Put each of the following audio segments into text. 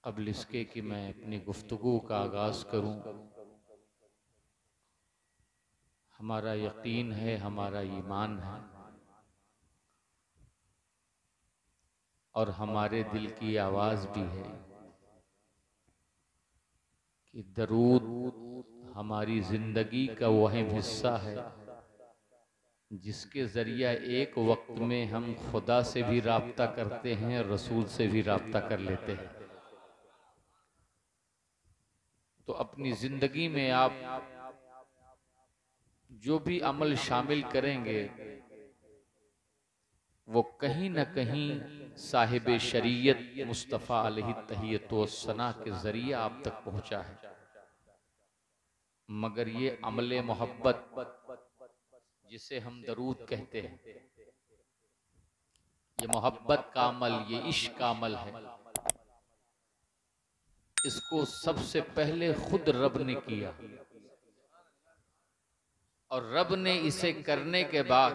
क़ब्ल इसके कि मैं अपनी गुफ्तगू का आगाज़ करूं, हमारा यकीन है, हमारा ईमान है और हमारे दिल की आवाज़ भी है कि दरूद हमारी ज़िंदगी का वह हिस्सा है जिसके ज़रिया एक वक्त में हम खुदा से भी राब्ता करते हैं, रसूल से भी राब्ता कर लेते हैं। तो अपनी ज़िंदगी में आप जो भी अमल शामिल करेंगे वो कहीं न कहीं साहिब शरीयत मुस्तफ़ा अलैहि तहियत व सना के ज़रिए आप तक पहुँचा है। मगर ये अमले मोहब्बत जिसे हम दरूद कहते हैं, ये मोहब्बत का अमल, ये इश्क का अमल है। इसको सबसे पहले खुद रब ने किया और रब ने इसे करने के बाद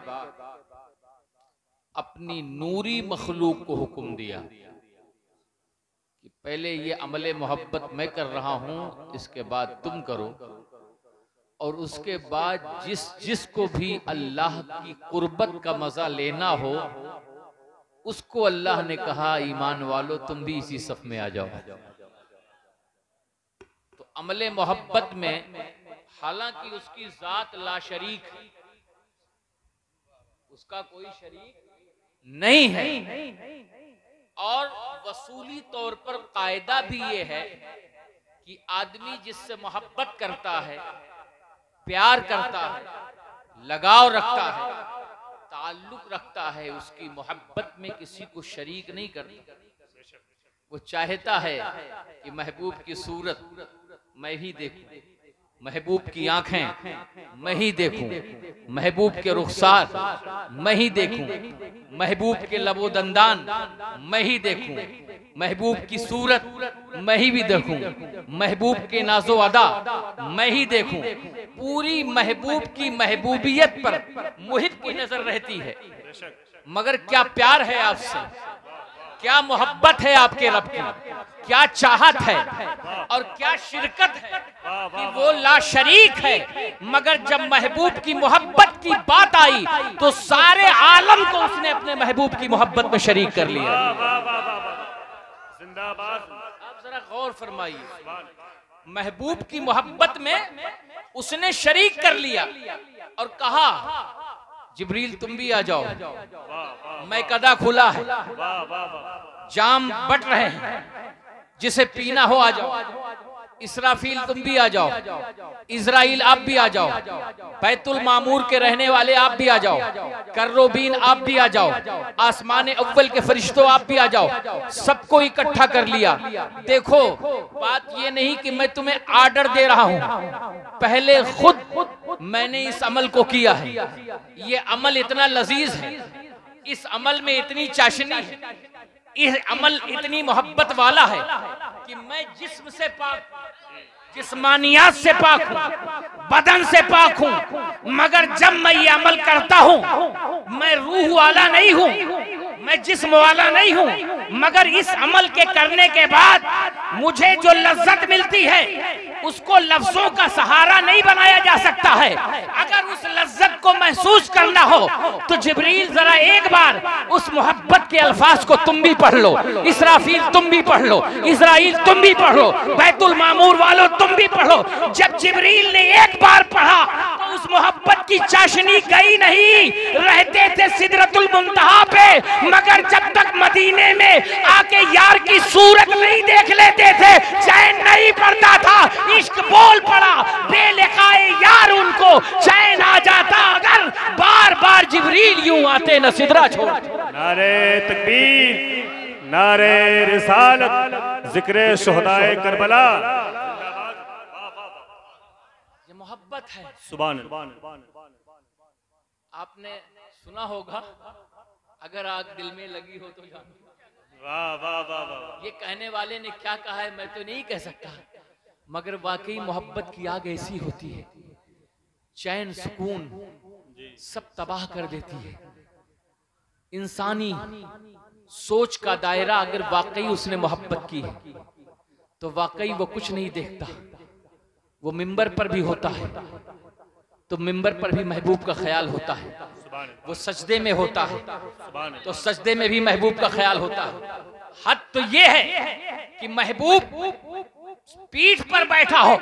अपनी नूरी मखलूक को हुक्म दिया कि पहले ये अमले मोहब्बत मैं कर रहा हूं, इसके बाद तुम करो। और उसके बाद जिसको भी अल्लाह की कुर्बत का मजा लेना हो उसको अल्लाह ने कहा, ईमान वालो तुम भी इसी सफ में आ जाओ। तो अमले मोहब्बत में हालांकि उसकी जात ला शरीक है, उसका कोई शरीक नहीं है, और वसूली तौर पर कायदा भी ये है कि आदमी जिससे मोहब्बत करता है, प्यार करता है, लगाव रखता है, ताल्लुक रखता है, उसकी मोहब्बत में किसी को शरीक नहीं करता। वो चाहता है कि महबूब की सूरत मैं ही देखूं, महबूब की आंखें मैं ही देखूं, महबूब के रुखसार मैं ही देखूं, महबूब के लबो दंदान मैं ही देखूं, महबूब की सूरत मैं ही भी देखूं, महबूब के नाजो अदा मैं ही देखूं। पूरी महबूब की महबूबियत पर मुहिब की नजर रहती है। मगर क्या प्यार है आपसे, क्या मोहब्बत है आपके रब की, क्या चाहत है और क्या शिरकत है कि वो ला शरीक है। मगर जब महबूब की मोहब्बत की बात आई तो सारे आलम को उसने अपने महबूब की मोहब्बत में शरीक कर लिया। आप जरा गौर फरमाइए, महबूब की मोहब्बत में उसने शरीक कर लिया और कहा, जिब्रील तुम भी आ जाओ, मैं कदा खुला है, जाम बट रहे हैं, जिसे पीना हो आ जाओ। इसराफील तुम भी आ जाओ, इजराइल आप भी आ जाओ, बैतुल मामूर के रहने वाले आप भी आ जाओ, कर्रोबीन आप भी आ जाओ, आसमान अव्वल के फरिश्तों आप भी आ जाओ। सबको इकट्ठा कर लिया। देखो बात ये नहीं कि मैं तुम्हें आर्डर दे रहा हूं, पहले खुद मैंने इस अमल को किया है। ये अमल इतना लजीज है, इस अमल में इतनी चाशनी है, इस अमल इतनी मोहब्बत वाला है कि मैं जिस्म से पाक, जिस्मानियात से पाक हूँ, बदन से पाक हूँ, मगर जब मैं ये अमल करता हूँ मैं रूह वाला नहीं हूँ, मैं जिस्म वाला नहीं हूँ। मगर इस अमल के करने के बाद मुझे जो लज्जत मिलती है उसको लफ्जों का सहारा नहीं बनाया जा सकता है। अगर उस लज्जत को महसूस करना हो तो जिब्रील जरा एक बार उस मोहब्बत के अल्फाज को तुम भी पढ़ लो, इसराफील तुम भी पढ़ लो, इजराइल तुम भी पढ़ लो, बैतुल मामूर वालों तुम भी पढ़ो। जब जिब्रील ने एक बार पढ़ा तो उस मोहब्बत की चाशनी गई नहीं। रहते थे सिदरतुल मुंतहा पे, मगर जब तक मदीने में आके यार की सूरत नहीं देख लेते थे चैन नहीं पड़ता था। इश्क बोल पड़ा, बेलिकाए यार उनको चैन आ जाता अगर बार बार जिब्रील यूं आते न सिदरा छोड़। नारे तकबीर, नारे रिसालत, जिक्रे शुहदाए करबला। ये मोहब्बत है। सुभान। आपने सुना होगा, अगर आग दिल में लगी हो तो जानो। वाह वाह वाह वाह। ये कहने वाले ने क्या कहा है मैं तो नहीं कह सकता, मगर वाकई मोहब्बत की आग ऐसी होती है, चैन सुकून सब तबाह कर देती है। इंसानी सोच का दायरा अगर वाकई उसने मोहब्बत की है तो वाकई वो कुछ नहीं देखता। वो मिंबर पर भी होता है तो मिंबर पर भी महबूब का ख्याल होता है। वो सजदे में होता है तो सजदे में भी महबूब का ख्याल होता है। हद तो ये है कि महबूब पीठ पर बैठा हो,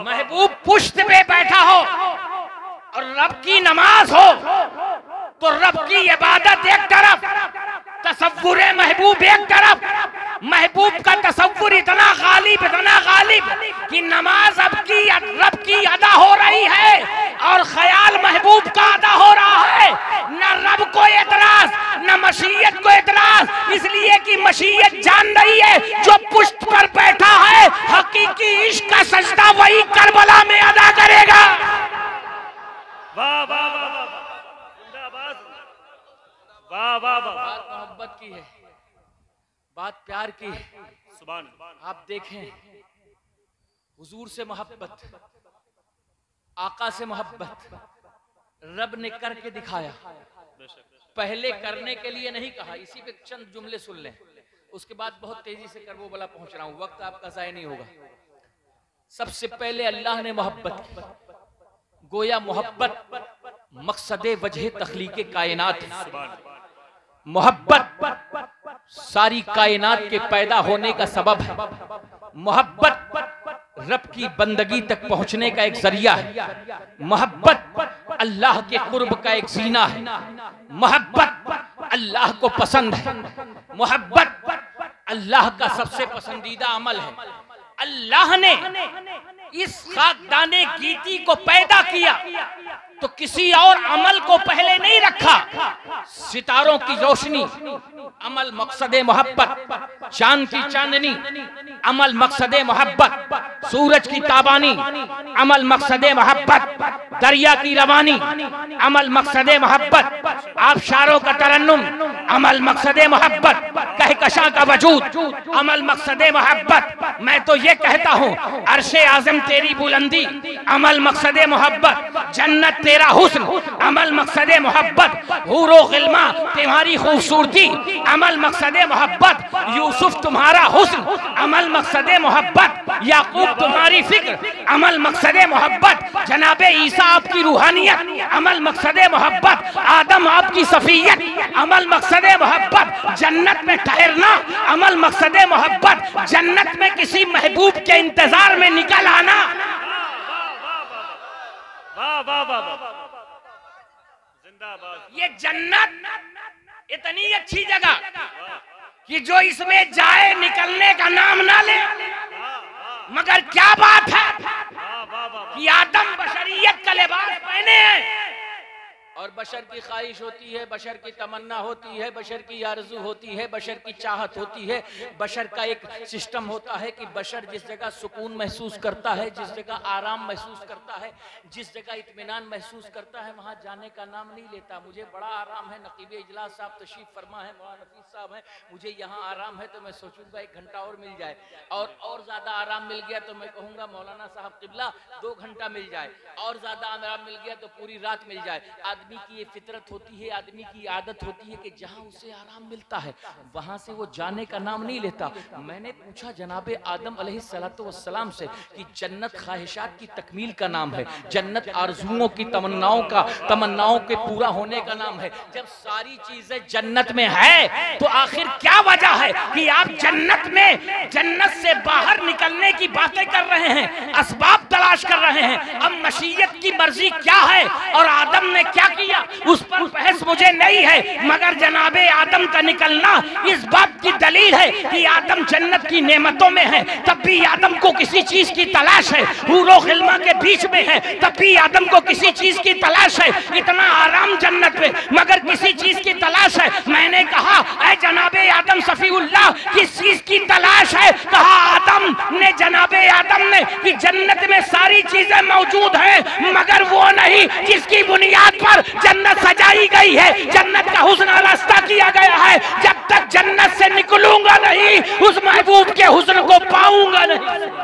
महबूब पुश्त पे बैठा हो और रब की नमाज हो तो रब की इबादत एक तरफ, तसव्वुर महबूब एक तरफ। महबूब का तसव्वुर इतना गालिब कि नमाज अब की रब की अदा हो रही है और ख्याल महबूब का अदा हो रहा है। न रब को एतराज न मशीयत को एतराज, इसलिए कि मशीयत जान रही है जो पुश्त पर बैठा है हकीकी इश्क का सजदा वही करबला में अदा करेगा। वाह वाह वाह जिंदाबाद, वाह वाह वाह। बात मोहब्बत की है, बात प्यार की है। सुभान आप देखें, हुजूर से मोहब्बत, आका से मोहब्बत रब ने करके दिखाया। पहले करने के लिए नहीं कहा, इसी पे चंद जुमले सुन लें, उसके बाद बहुत तेजी से करबला पहुंच रहा हूं, वक्त आपका ज़ाया नहीं होगा। सबसे पहले अल्लाह ने मोहब्बत की, गोया मोहब्बत मकसदे वजह तख्लीके कायनात। मोहब्बत सारी कायनात के पैदा होने का सबब है। मोहब्बत रब की बंदगी तक पहुंचने का एक जरिया है। मोहब्बत अल्लाह के कुर्ब का एक जीना है। मोहब्बत अल्लाह को पसंद है। मोहब्बत अल्लाह का सबसे पसंदीदा अमल है। अल्लाह ने इस खाकदाने गीती को पैदा किया तो किसी और अमल को पहले नहीं रखा। सितारों की रोशनी अमल मकसदे मोहब्बत, चांद की चांदनी अमल मकसदे मोहब्बत, सूरज की ताबानी अमल मकसदे मोहब्बत, दरिया की रवानी अमल मकसदे मोहब्बत, आबशारों का तरन्नुम अमल मकसदे मोहब्बत, कहकशा का वजूद अमल मकसदे मोहब्बत। मैं तो ये कहता हूँ अर्शे आज़म तेरी बुलंदी अमल मकसदे मोहब्बत, जन्नत तेरा हुस्न अमल मकसदे मोहब्बत, हूरो गिल्मा तुम्हारी खूबसूरती अमल मकसदे मोहब्बत, यूसुफ तुम्हारा हुस्न अमल मकसदे मोहब्बत, याकूब तुम्हारी फिक्र अमल मकसदे मोहब्बत, जनाबे ईसा आपकी रूहानियत अमल मकसदे मोहब्बत, आदम आपकी सफियत अमल मकसदे मोहब्बत, जन्नत में ठहरना अमल मकसदे मोहब्बत, जन्नत में किसी महबूब के इंतजार में निकल आना। वाह वाह वाह जिंदाबाद। ये जन्नत इतनी अच्छी जगह कि जो इसमें जाए निकलने का नाम ना ले। मगर क्या बात है कि आदम बशरियत का लिबास पहने हैं और बशर की ख्वाहिश होती है, बशर की तमन्ना होती है, बशर की आरज़ू होती है, बशर की चाहत होती है। बशर का एक सिस्टम होता है कि बशर जिस जगह सुकून महसूस करता है, जिस जगह आराम महसूस करता है, जिस जगह इत्मीनान महसूस करता है, वहाँ जाने का नाम नहीं लेता। मुझे बड़ा आराम है, नकीब इजलास साहब तशरीफ फरमा है, मौलाना नफीस साहब हैं, मुझे यहाँ आराम है तो मैं सोचूंगा 1 घंटा और मिल जाए, और ज़्यादा आराम मिल गया तो मैं कहूँगा मौलाना साहब किबला 2 घंटा मिल जाए, और ज़्यादा आराम मिल गया तो पूरी रात मिल जाए। आदमी की ये फितरत होती है, आदमी की आदत होती है कि जहां उसे आराम मिलता है वहां से वो जाने का नाम नहीं लेता। मैंने पूछा जनाबे आदम अलैहिस्सलातु वस्सलाम से कि जन्नत ख्वाहिशात की तकमील का नाम है, जन्नत आरज़ुओं की तमन्नाओं के पूरा होने का नाम है। जब सारी चीजें जन्नत में है तो आखिर क्या वजह है कि आप जन्नत से बाहर निकलने की बातें कर रहे हैं, असबाब तलाश कर रहे हैं। अब मशीयत की मर्जी क्या है और आदम ने क्या किया उस पर बहस मुझे नहीं है, मगर जनाबे आदम का निकलना इस बात की दलील है कि आदम जन्नत की नेमतों में है, तब भी आदम को किसी चीज की तलाश है। हूरो गिल्मा के बीच में है, तब भी आदम को किसी चीज की तलाश है। इतना आराम जन्नत में, मगर किसी चीज की तलाश है। मैंने कहा ऐ जनाबे आदम सफीउल्लाह किस चीज की तलाश है? कहा आदम ने, जनाबे आदम ने कि जन्नत में सारी चीजें मौजूद हैं मगर वो नहीं जिसकी बुनियाद पर जन्नत सजाई गई है, जन्नत का हुस्न रास्ता किया गया है। जब तक जन्नत से निकलूंगा नहीं उस महबूब के हुस्न को पाऊंगा नहीं।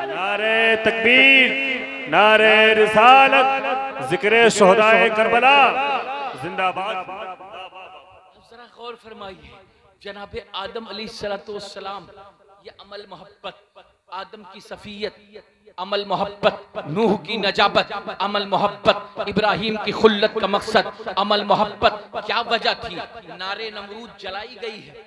नारे तकबीर, नारे रिसालत, जिक्रे शुहदाए करबला जिंदाबाद। जरा गौर फरमाइए, जनाबे आदम अलैहिस्सलातु वस्सलाम ये अमल मोहब्बत, आदम की सफियत, अमल मोहब्बत, नूह की नजाबत, अमल मोहब्बत, इब्राहिम की खुल्लत का मकसद, अमल मोहब्बत। क्या वजह थी? नारे नमरूद जलाई गई है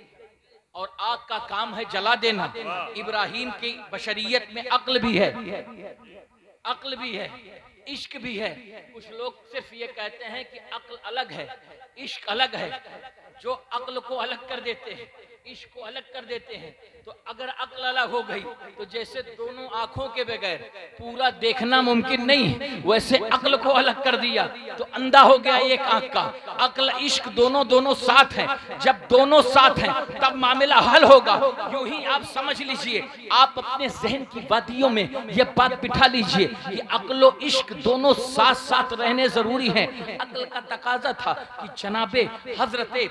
और आग का काम है जला देना। इब्राहिम की बशरियत में अक्ल भी है, अक्ल भी है, इश्क भी है। कुछ लोग सिर्फ ये कहते हैं कि अक्ल अलग है, इश्क अलग है। जो अक्ल को अलग कर देते हैं, इश्क को अलग कर देते हैं, तो अगर अक्ल अलग हो गई तो जैसे दोनों आंखों के बगैर पूरा देखना मुमकिन नहीं, वैसे अक्ल को अलग कर दिया तो अंधा हो गया एक आंख का। अक्ल इश्क दोनों साथ हैं। जब दोनों साथ हैं तब मामला हल होगा। यूं ही आप समझ लीजिए, आप अपने जहन की वादियों में यह बात बिठा लीजिए कि अक्ल और इश्क दोनों साथ साथ रहने जरूरी हैं। अक्ल का तकाजा था कि जनाबे हजरते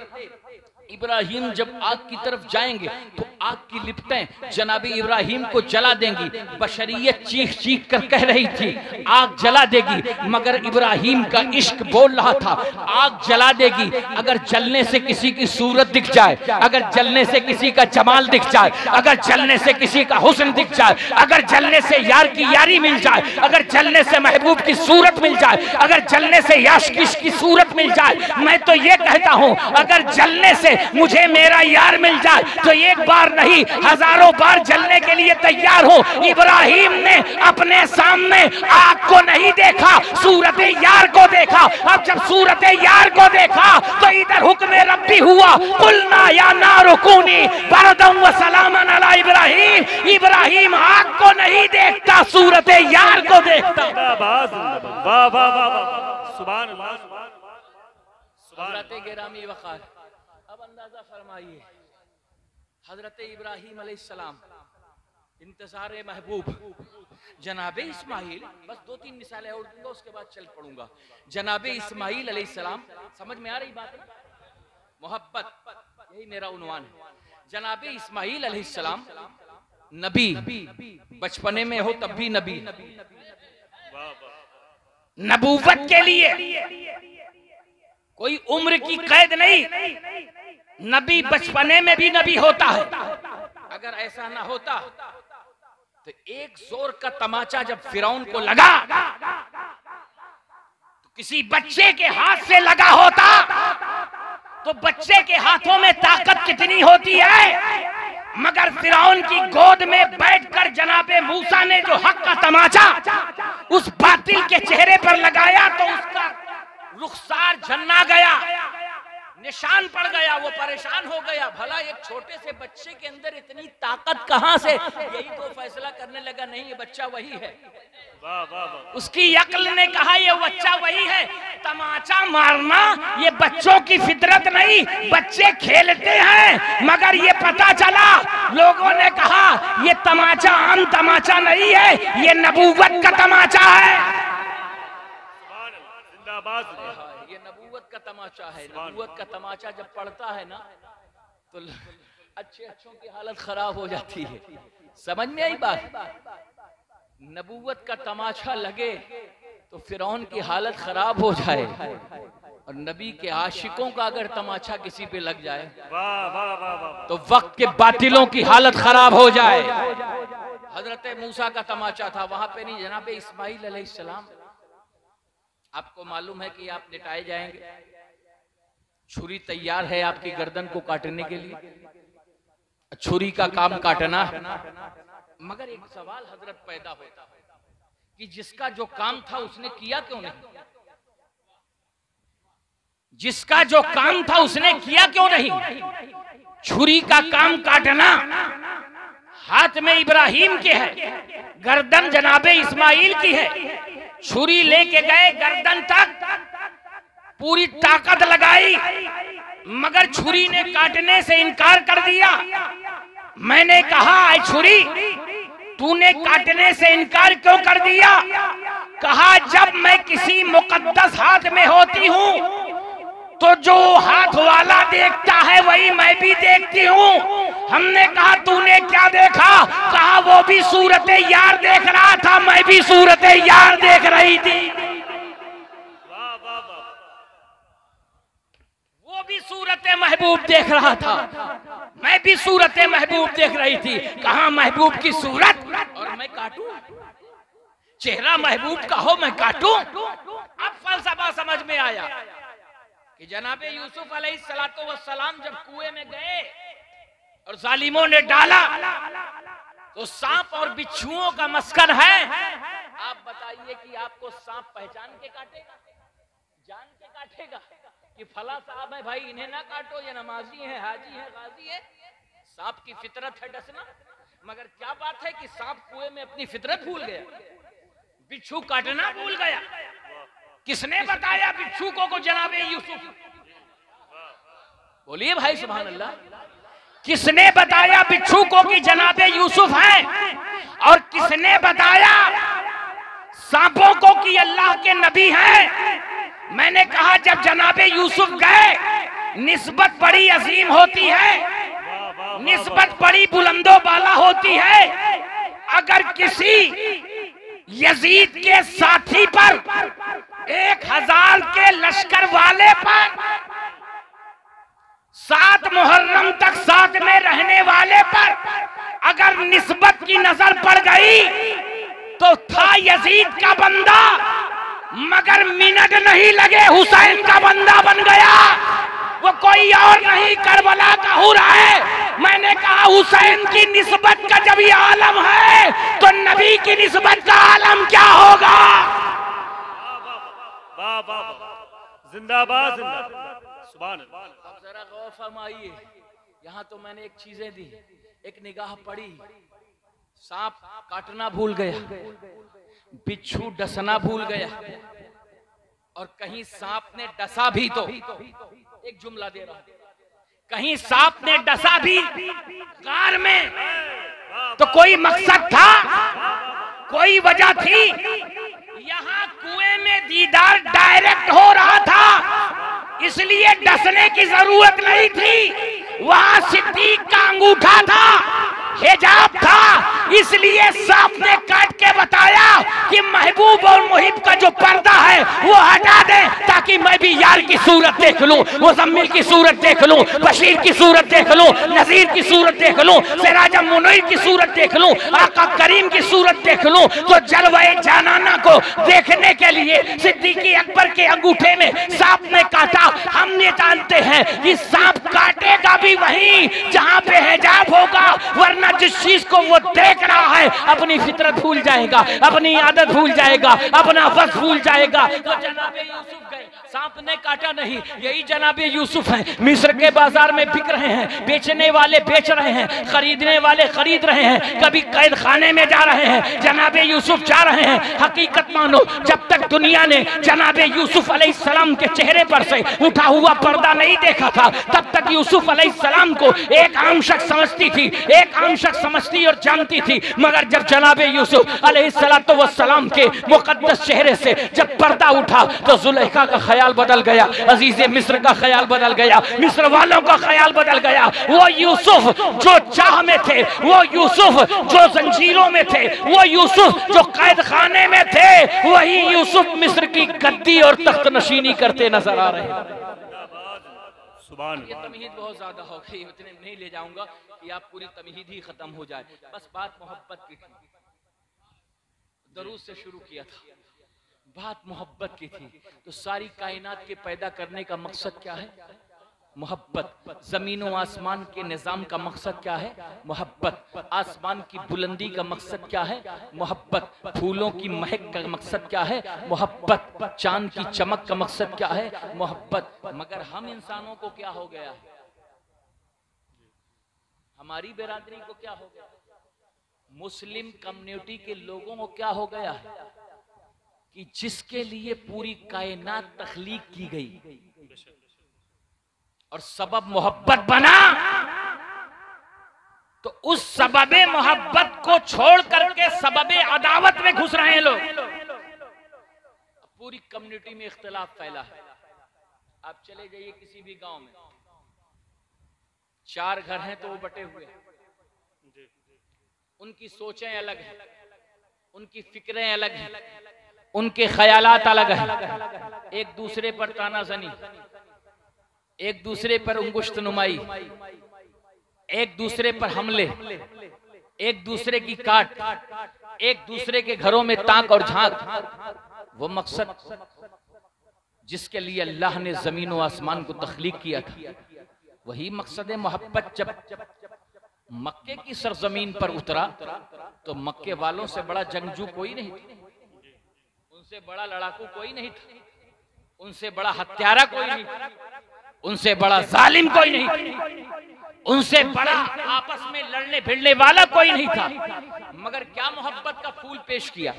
इब्राहिम जब आग की तरफ जाएंगे तो आग की लिपटें जनाबी इब्राहिम को जला देंगी। बशरियत चीख चीख कर कह रही थी आग जला देगी, मगर इब्राहिम का इश्क बोल रहा था आग जला देगी अगर जलने से किसी की सूरत दिख जाए, अगर जलने से किसी का जमाल दिख जाए, अगर जलने से किसी का हुस्न दिख जाए, अगर जलने से यार की यारी मिल जाए, अगर जलने से महबूब की सूरत मिल जाए, अगर जलने से याशकिश की सूरत मिल जाए। मैं तो ये कहता हूं अगर जलने से मुझे मेरा यार मिल जाए तो एक बार नहीं हजारों बार जलने के लिए तैयार हो। इब्राहिम ने अपने सामने आग को नहीं देखा, सूरत यार को देखा। अब जब सूरत यार को देखा तो इधर हुक्म रब्बी हुआ, कुलना या नार कूनी बरदम व सलामन अला इब्राहिम। इब्राहिम आग को नहीं देखता, सूरत यार को देखता। वाह वाह वाह, सुभान अल्लाह, हज़रत गिरामी वक़ार। अब अंदाजा फरमाइए, हजरत इब्राहिम अलैहिस्सलाम इंतज़ार महबूब, जनाबे इस्माइल, बस 2-3 मिसालें और दूंगा उसके बाद चल पड़ूंगा। जनाबे इस्माइल अलैहिस्सलाम, समझ में आ रही बात है? मोहब्बत, यही मेरा उन्वान है। जनाबे इस्माइल अलैहिस्सलाम नबी, बचपने में हो तब भी नबी, नबूवत के लिए कोई उम्र की कैद नहीं, नबी बचपने में भी नबी होता है। अगर ऐसा ना होता तो एक जोर का तमाचा जब फिरौन को लगा तो किसी बच्चे के हाथ से लगा होता तो बच्चे के हाथों में ताकत कितनी होती है, मगर फिरौन की गोद में बैठकर जनाबे मूसा ने जो हक का तमाचा उस बातिल के चेहरे पर लगाया तो उसका रुखसार झन्ना गया, निशान पड़ गया, वो परेशान हो गया। भला एक छोटे से बच्चे के अंदर इतनी ताकत कहां से? यही तो फैसला करने लगा, नहीं ये बच्चा वही है। वाह वाह वाह, उसकी अक्ल ने कहा ये बच्चा वही है। तमाचा मारना ये बच्चों की फितरत नहीं, बच्चे खेलते हैं, मगर ये पता चला लोगों ने कहा ये तमाचा आम तमाचा नहीं है, ये नबूवत का तमाचा है। ये नबूवत का तमाचा है। नबूवत का तमाचा जब पड़ता है ना तो अच्छों की हालत खराब हो जाती है। समझ में आई बात? नबूवत का तमाचा लगे तो फिरौन की हालत खराब हो जाए, और नबी के आशिकों का अगर तमाचा किसी पे लग जाए तो वक्त के बातिलों की हालत खराब हो जाए। हजरत मूसा का तमाचा था, वहां पे नहीं, जनाबे इस्माइल अलैहिस्सलाम। आपको मालूम है कि आप लिटाए जाएंगे, छुरी तैयार है आपकी गर्दन को काटने के लिए, छुरी का काम काटना है। मगर एक सवाल हजरत पैदा होता है कि जिसका जो काम था उसने किया क्यों नहीं? जिसका जो काम था उसने किया क्यों नहीं? छुरी का काम काटना हाथ में इब्राहिम के है, गर्दन जनाबे इस्माइल की है। छुरी लेके गए गर्दन तक, पूरी ताकत लगाई, मगर छुरी ने काटने से इनकार कर दिया। मैंने कहा ऐ छुरी, तूने काटने से इनकार क्यों कर दिया? कहा जब मैं किसी मुकद्दस हाथ में होती हूँ तो जो हाथ वाला देखता है वही मैं भी देखती हूँ। हमने कहा तूने क्या देखा? कहा वो भी सूरत यार देख रहा था, मैं भी सूरत यार देख रही थी। वो भी सूरत महबूब देख रहा था, मैं भी सूरत महबूब देख रही थी। कहां महबूब की सूरत और मैं काटूं? चेहरा महबूब का हो, मैं काटूं? अब फलसफा समझ में आया कि जनाबे यूसुफ अलैहिस्सलाम जब कुएं में गए और जालिमों ने डाला तो सांप और बिच्छुओं का मस्कन है। आप बताइए कि आपको सांप पहचान के काटेगा, जान के काटेगा कि फला साहब है भाई, इन्हें ना काटो, ये नमाजी है, हाजी है, गाजी है। सांप की फितरत है डसना, मगर क्या बात है कि सांप कुएं में अपनी फितरत भूल गया, बिच्छू काटना भूल गया। किसने बताया बिच्छू को जनाबे यूसुफ? बोलिए भाई सुभान अल्लाह। किसने बताया बिच्छू को कि जनाबे यूसुफ हैं? और किसने बताया सांपों को कि अल्लाह के नबी हैं? मैंने कहा जब जनाबे यूसुफ गए, निस्बत बड़ी अजीम होती है, निस्बत बड़ी बुलंदो बाला होती है। अगर किसी यजीद के साथी पर 1000 के लश्कर वाले पर 7 मुहर्रम तक साथ में रहने वाले पर अगर निस्बत की नजर पड़ गई तो था यजीद का बंदा, मगर मिनट नहीं लगे हुसैन का बंदा बन गया। वो कोई और नहीं, करबला का हुरा है। मैंने कहा हुसैन की निस्बत का जब ये आलम है तो नबी की निस्बत का आलम क्या होगा? वाह वाह, जिंदाबाद जिंदाबाद, सुभान अल्लाह। अब जरा गौर फरमाइए, यहाँ तो मैंने एक चीजें दी, एक निगाह पड़ी, सांप काटना भूल गया, बिच्छू डसना भूल गया, और कहीं सांप ने डसा भी तो, एक जुमला दे रहा, कहीं सांप ने डसा भी कार में तो कोई मकसद था, कोई वजह थी। यहाँ कुएं में दीदार डायरेक्ट हो रहा था, इसलिए डसने की जरूरत नहीं थी। वहां सिद्दीक का अंगूठा था, हिजाब था, इसलिए सांप ने काट के बताया कि महबूब और मुहिब का जो पर्दा है वो हटा दे, ताकि मैं भी यार की सूरत देख लूं, मुज़म्मिल की सूरत देख लूं, बशीर की सूरत देख लूं, नज़ीर की सूरत देख लूं, सिराज मुनीर की सूरत देख लूं, आका करीम की सूरत देख लूं। तो जलवाए जानाना को देखने के लिए सिद्दीकी अकबर के अंगूठे में सांप ने काटा। हम ये जानते हैं कि सांप काटेगा भी वहीं जहां पे हिजाब होगा, वरना जिस चीज को वो देख रहा है अपनी फितरत भूल जाएगा, अपनी आदत भूल जाएगा, अपना वक्त भूल जाएगा। तो जनाबे यूसुफ गए, सांप ने काटा नहीं। यही जनाबे यूसुफ हैं, मिस्र के बाजार में बिक रहे हैं, बेचने वाले बेच रहे हैं, खरीदने वाले खरीद रहे हैं, कभी कैद खाने में जा रहे हैं, जनाबे यूसुफ जा रहे हैं। हकीकत मानो, जब तक दुनिया ने जनाबे यूसुफ अलैहिस्सलाम के चेहरे पर से उठा हुआ पर्दा नहीं देखा था, तब तक यूसुफ अलैहिस्सलाम को एक आम शख्स समझती थी, एक आम शख्स समझती और जानती थी। मगर जब जनाबे यूसुफ अलैहिस्सलाम के मुकद्दस चेहरे से जब पर्दा उठा तो जुलेखा का ख्याल बदल गया, अजीज़े मिस्र का ख्याल बदल गया, मिस्र वालों का ख्याल बदल गया। वो यूसुफ जो चाह में थे, वो यूसुफ जो जंजीरों में थे, वो यूसुफ जो कैद खाने में थे, वही यूसुफ मिस्र की गद्दी और तख्त नशीनी करते नजर आ रहे हैं। ये तमहीद बहुत ज्यादा हो गई, इतने नहीं ले जाऊंगा कि आप पूरी तमहीद ही खत्म हो जाए। बस बात मोहब्बत की थी, दरूद से शुरू किया था, बात मोहब्बत की थी। तो सारी कायनात के पैदा करने का मकसद क्या है? मोहब्बत। जमीन और आसमान के निजाम का मकसद क्या है? मोहब्बत। आसमान की बुलंदी का मकसद क्या है? मोहब्बत। फूलों की महक का मकसद क्या है? मोहब्बत। चांद की चमक का मकसद क्या है? मोहब्बत। मगर हम इंसानों को क्या हो गया है? हमारी बिरादरी को क्या हो गया? मुस्लिम कम्युनिटी के लोगों को क्या हो गया है कि जिसके लिए पूरी कायनात तख्लीक की गई और सबब मोहब्बत बना, तो उस सबबे मोहब्बत को छोड़ करके सबबे अदावत में घुस रहे हैं लोग। पूरी कम्युनिटी में इख्तिलाफ फैला है। आप चले जाइए किसी भी गांव में, 4 घर हैं तो वो बटे हुए हैं, उनकी सोचें अलग हैं, उनकी फिक्रें अलग हैं, उनके ख्यालात अलग हैं, एक दूसरे पर तानाजनी, एक दूसरे पर उंगुश्त नुमाई, एक दूसरे पर हमले, एक दूसरे की काट, एक दूसरे के घरों में ताक और झांक, वो मकसद जिसके लिए अल्लाह ने जमीन और आसमान को तख्लीक किया था, वही मकसद मोहब्बत जब मक्के की सरजमीन पर उतरा तो मक्के वालों से बड़ा जंगजू कोई नहीं था, उनसे बड़ा लड़ाकू कोई नहीं था, उनसे बड़ा हत्यारा कोई नहीं था, उनसे बड़ा जालिम कोई नहीं था, उनसे बड़ा आपस में लड़ने भिड़ने वाला कोई नहीं था। मगर क्या मोहब्बत का फूल पेश किया,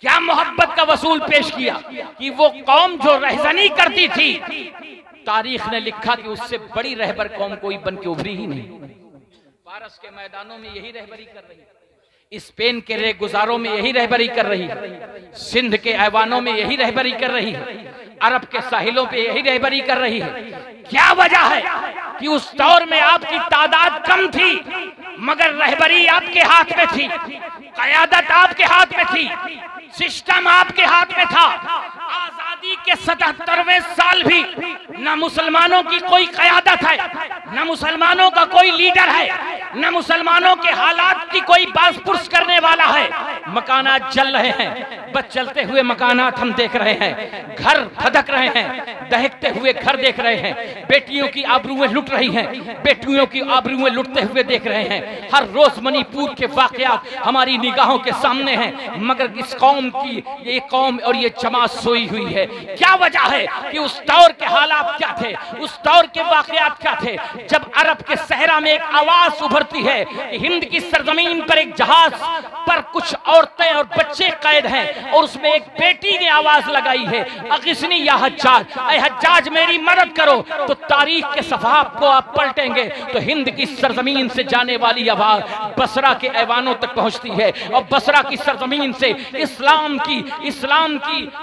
क्या मोहब्बत का वसूल पेश किया कि वो कौम जो रहजनी करती थी, तारीख ने लिखा कि उससे बड़ी रहबर कौम कोई बन के उभरी ही नहीं। फारस के मैदानों में यही रहबरी कर रही है, स्पेन के रेगुजारों में यही रहबरी कर रही है, सिंध के ऐवानों में यही रहबरी कर रही है, अरब के साहिलों पे यही रहबरी कर रही है। क्या वजह है कि उस दौर में आपकी तादाद कम थी मगर रहबरी आपके हाथ में थी, क़यादत आपके हाथ में थी, सिस्टम आपके हाथ में था। आजादी के 77वें साल भी न मुसलमानों की कोई क़यादत है, न मुसलमानों का कोई लीडर है, न मुसलमानों के हालात की कोई बासपुरस करने वाला है। मकानात जल रहे हैं, बस चलते हुए मकानात हम देख रहे हैं, घर धधक रहे हैं, दहकते हुए घर देख रहे हैं, बेटियों की आबरूएं लुट रही हैं, बेटियों की आबरूएं लुटते हुए देख रहे हैं। हर रोज मणिपुर के वाकयात हमारी निगाहों के सामने हैं, मगर इस कौम की ये कौम और ये जमात सोई हुई है। क्या वजह है कि उस दौर के हालात क्या थे, उस दौर के वाकयात क्या थे, जब अरब के सहरा में एक आवाज उभरती है कि हिंद की सरजमीन पर एक जहाज पर कुछ औरतें और बच्चे कैद हैं और उसमें एक बेटी ने आवाज लगाई है, अगिस्नी या हज्जाज, ऐ हज्जाज मेरी मदद करो। तो तारीख के सफ़हा को आप पलटेंगे तो हिंद की सरजमीन से जाने वाली आवाज बसरा के ऐवानों तक पहुंचती है और बसरा की सरजमीन से इस्लाम की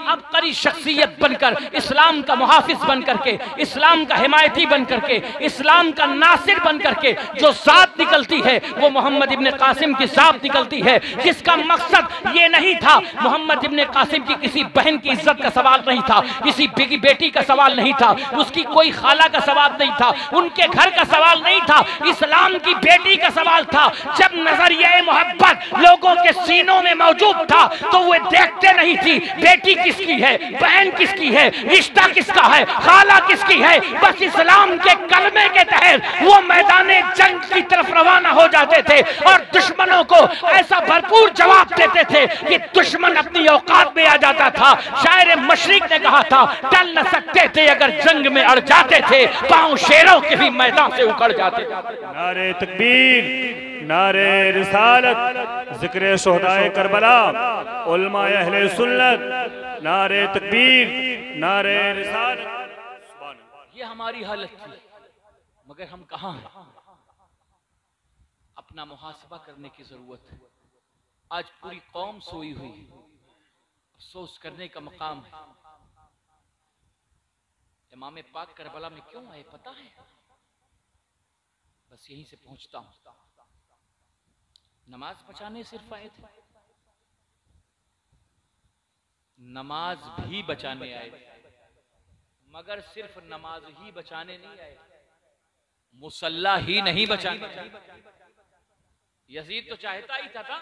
अबकरी शख्सियत बनकर, इस्लाम का मुहाफिज बन करके, इस्लाम का हिमायती बन करके, इस्लाम का नासिर बन करके जो जात निकलती है वो मोहम्मद इब्ने कासिम की जात निकलती है, जिसका मकसद ये नहीं था, मोहम्मद इब्ने कासिम की किसी बहन की इज्जत का सवाल नहीं था, किसी बेटी का सवाल नहीं था, उसकी कोई खाला का सवाल नहीं था, उनके घर का सवाल नहीं था, इस्लाम की बेटी का सवाल था। जब नजरिया मोहब्बत लोगों के सीनों में मौजूद था तो वे देखते नहीं थी बेटी किसकी है, बहन किसकी है, रिश्ता किसका है, खाला किसकी है, बस इस्लाम के कलमे के तहत वो मैदाने जंग की तरफ रवाना हो जाते थे और दुश्मनों को ऐसा भरपूर जवाब देते थे कि दुश्मन अपनी औकात में आ जाता था। शायर मशरिक ने कहा था, टल न सकते थे अगर जंग में अड़ जाते थे, पांव शेरों के भी मैदान से उखड़ जाते थे। नारे तकबीर, नारे रिसालत, जिक्र शुहदाए करबला, उलमाए अहले सुन्नत, नारे तकबीर, नारे रिसालत। ये हमारी हालत थी, मगर हम कहाँ हैं? अपना मुहासबा करने की जरूरत है। आज पूरी कौम सोई हुई, अफसोस करने का मकाम है। इमाम पाक करबला में क्यों आए पता है? बस यहीं से पहुंचता हूं। नमाज बचाने सिर्फ आए थे, नमाज भी बचाने आए थे, मगर सिर्फ नमाज ही बचाने नहीं आए, मुसल्ला ही नहीं बचाने। यजीद तो चाहता ही था,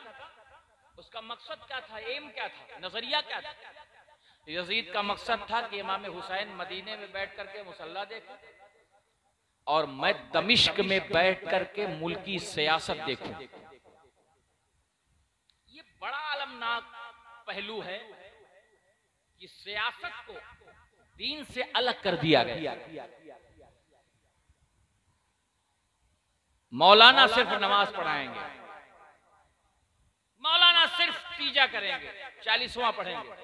उसका मकसद क्या था, एम क्या था, नजरिया क्या था? यजीद का मकसद था कि इमाम हुसैन मदीने में बैठ करके मुसल्ला देखे और मैं दमिश्क में बैठ करके मुल्की सियासत देखूं। ये बड़ा अलमनाक पहलू है कि सियासत को दीन से अलग कर दिया गया। मौलाना सिर्फ नमाज पढ़ाएंगे, मौलाना सिर्फ तीजा करेंगे, 40वां पढ़ेंगे।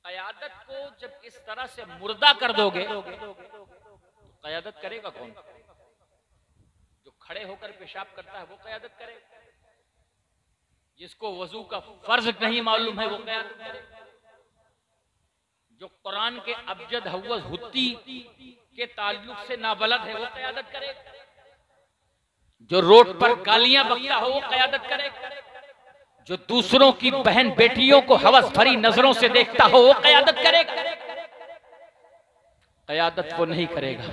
क़यादत को जब इस तरह से मुर्दा कर दोगे तो क़यादत करेगा कौन? जो खड़े होकर पेशाब करता है वो क़यादत करेगा, जिसको वजू का फर्ज नहीं मालूम है वो क़यादत करेगा, जो कुरान के अबजद हव्वज हुत्ती के ताल्लुक से नाबलद है वो क़यादत करेगा, जो रोड पर गालियां बकता हो वो क़यादत करेगा, जो दूसरों की बहन बेटियों को हवस भरी नजरों से देखता हो वो क़यादत करेगा। क़यादत वो नहीं करेगा,